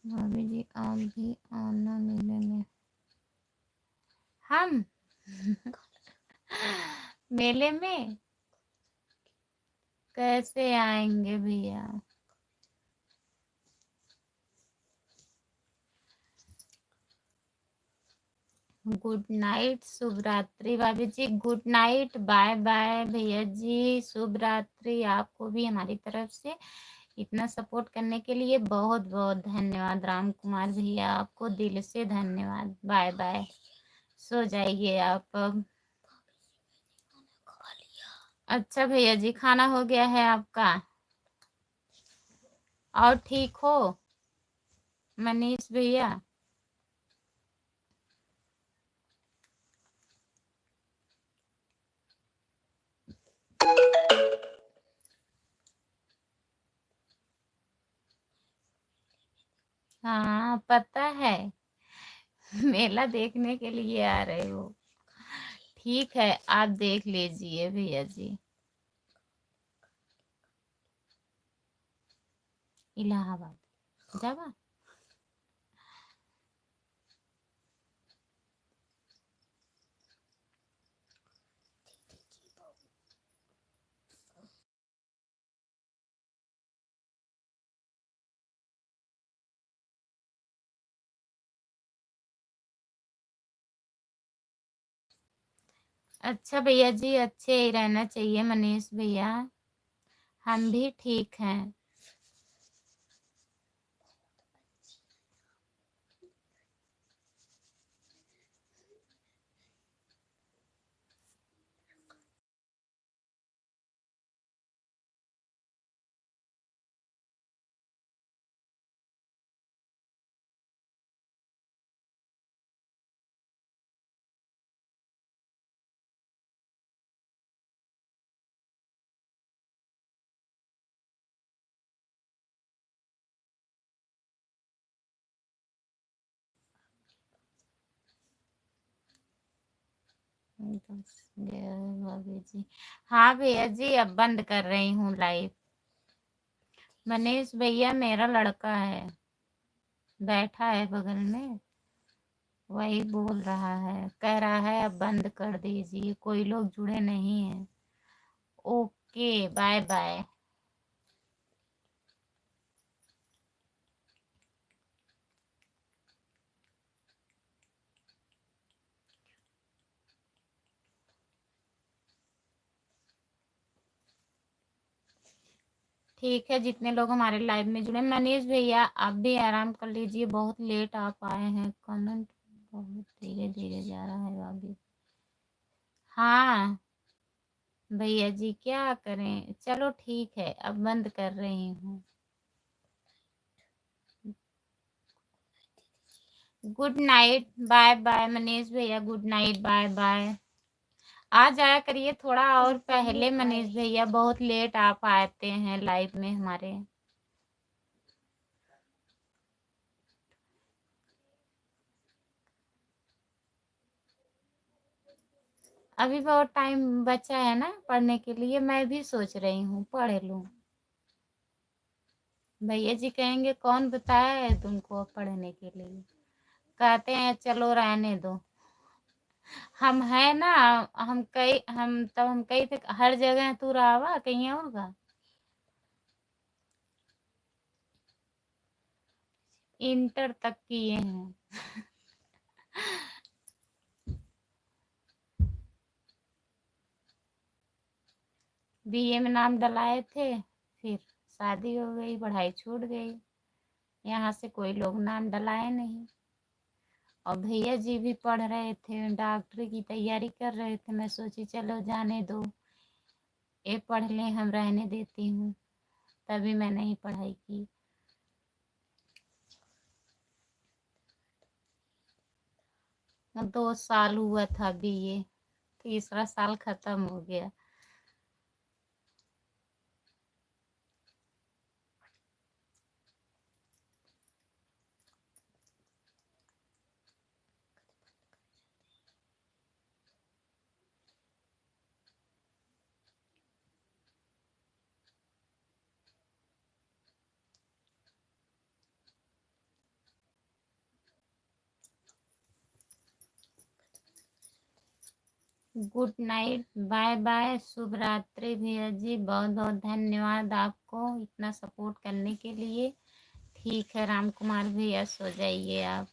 भाभी जी आप भी आना मेले में। हम मेले में कैसे आएंगे भैया? गुड नाइट, शुभ रात्रि भाभी जी, गुड नाइट, बाय बाय भैया जी, शुभ रात्रि। आपको भी हमारी तरफ से इतना सपोर्ट करने के लिए बहुत बहुत धन्यवाद राम कुमार भैया, आपको दिल से धन्यवाद। बाय बाय, सो जाइए आप अब। अच्छा भैया जी, खाना हो गया है आपका? और ठीक हो मनीष भैया? हाँ पता है, मेला देखने के लिए आ रहे हो। ठीक है, आप देख लीजिए भैया जी। इलाहाबाद जावा। अच्छा भैया जी, अच्छे ही रहना चाहिए मनीष भैया। हम भी ठीक हैं। भाभी जी, हाँ भैया जी, अब बंद कर रही हूँ लाइव। मनीष भैया मेरा लड़का है, बैठा है बगल में, वही बोल रहा है, कह रहा है अब बंद कर दीजिए, कोई लोग जुड़े नहीं हैं। Okay, bye bye. ठीक है, जितने लोग हमारे लाइव में जुड़े, मनीष भैया आप भी आराम कर लीजिए, बहुत लेट आप आए हैं। कमेंट बहुत धीरे धीरे जा रहा है भाभी। हाँ भैया जी, क्या करें, चलो ठीक है, अब बंद कर रही हूँ। Good night, bye bye Manish भैया, गुड नाइट, बाय बाय। आ जाया करिए थोड़ा और पहले मनीष भैया, बहुत लेट आप आते हैं लाइव में हमारे। अभी बहुत टाइम बचा है ना पढ़ने के लिए, मैं भी सोच रही हूँ पढ़ लूँ। भैया जी कहेंगे कौन बताया है तुमको पढ़ने के लिए, कहते हैं चलो रहने दो। हम है ना, हम कई थे, हर जगह तू रहा कहीं और का। इंटर तक किए हैं। बीए में नाम डलाए थे, फिर शादी हो गई, पढ़ाई छूट गई, यहाँ से कोई लोग नाम डलाए नहीं। और भैया जी भी पढ़ रहे थे, डॉक्टरी की तैयारी कर रहे थे, मैं सोची चलो जाने दो, ये पढ़ लें, हम रहने देती हूँ, तभी मैं नहीं पढ़ाई की। और 2 साल हुआ था बीए, तीसरा साल खत्म हो गया। गुड नाइट, बाय बाय, शुभ रात्रि भैया जी, बहुत बहुत धन्यवाद आपको इतना सपोर्ट करने के लिए। ठीक है राम कुमार भैया, सो जाइए आप।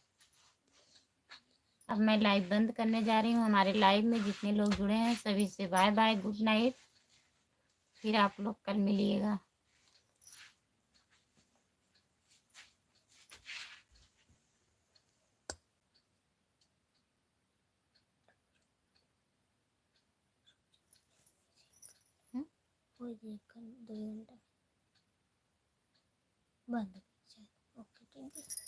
अब मैं लाइव बंद करने जा रही हूँ, हमारे लाइव में जितने लोग जुड़े हैं सभी से बाय बाय, गुड नाइट, फिर आप लोग कल मिलिएगा। हो जाए कल 2 घंटा बंद। Okay, thank you.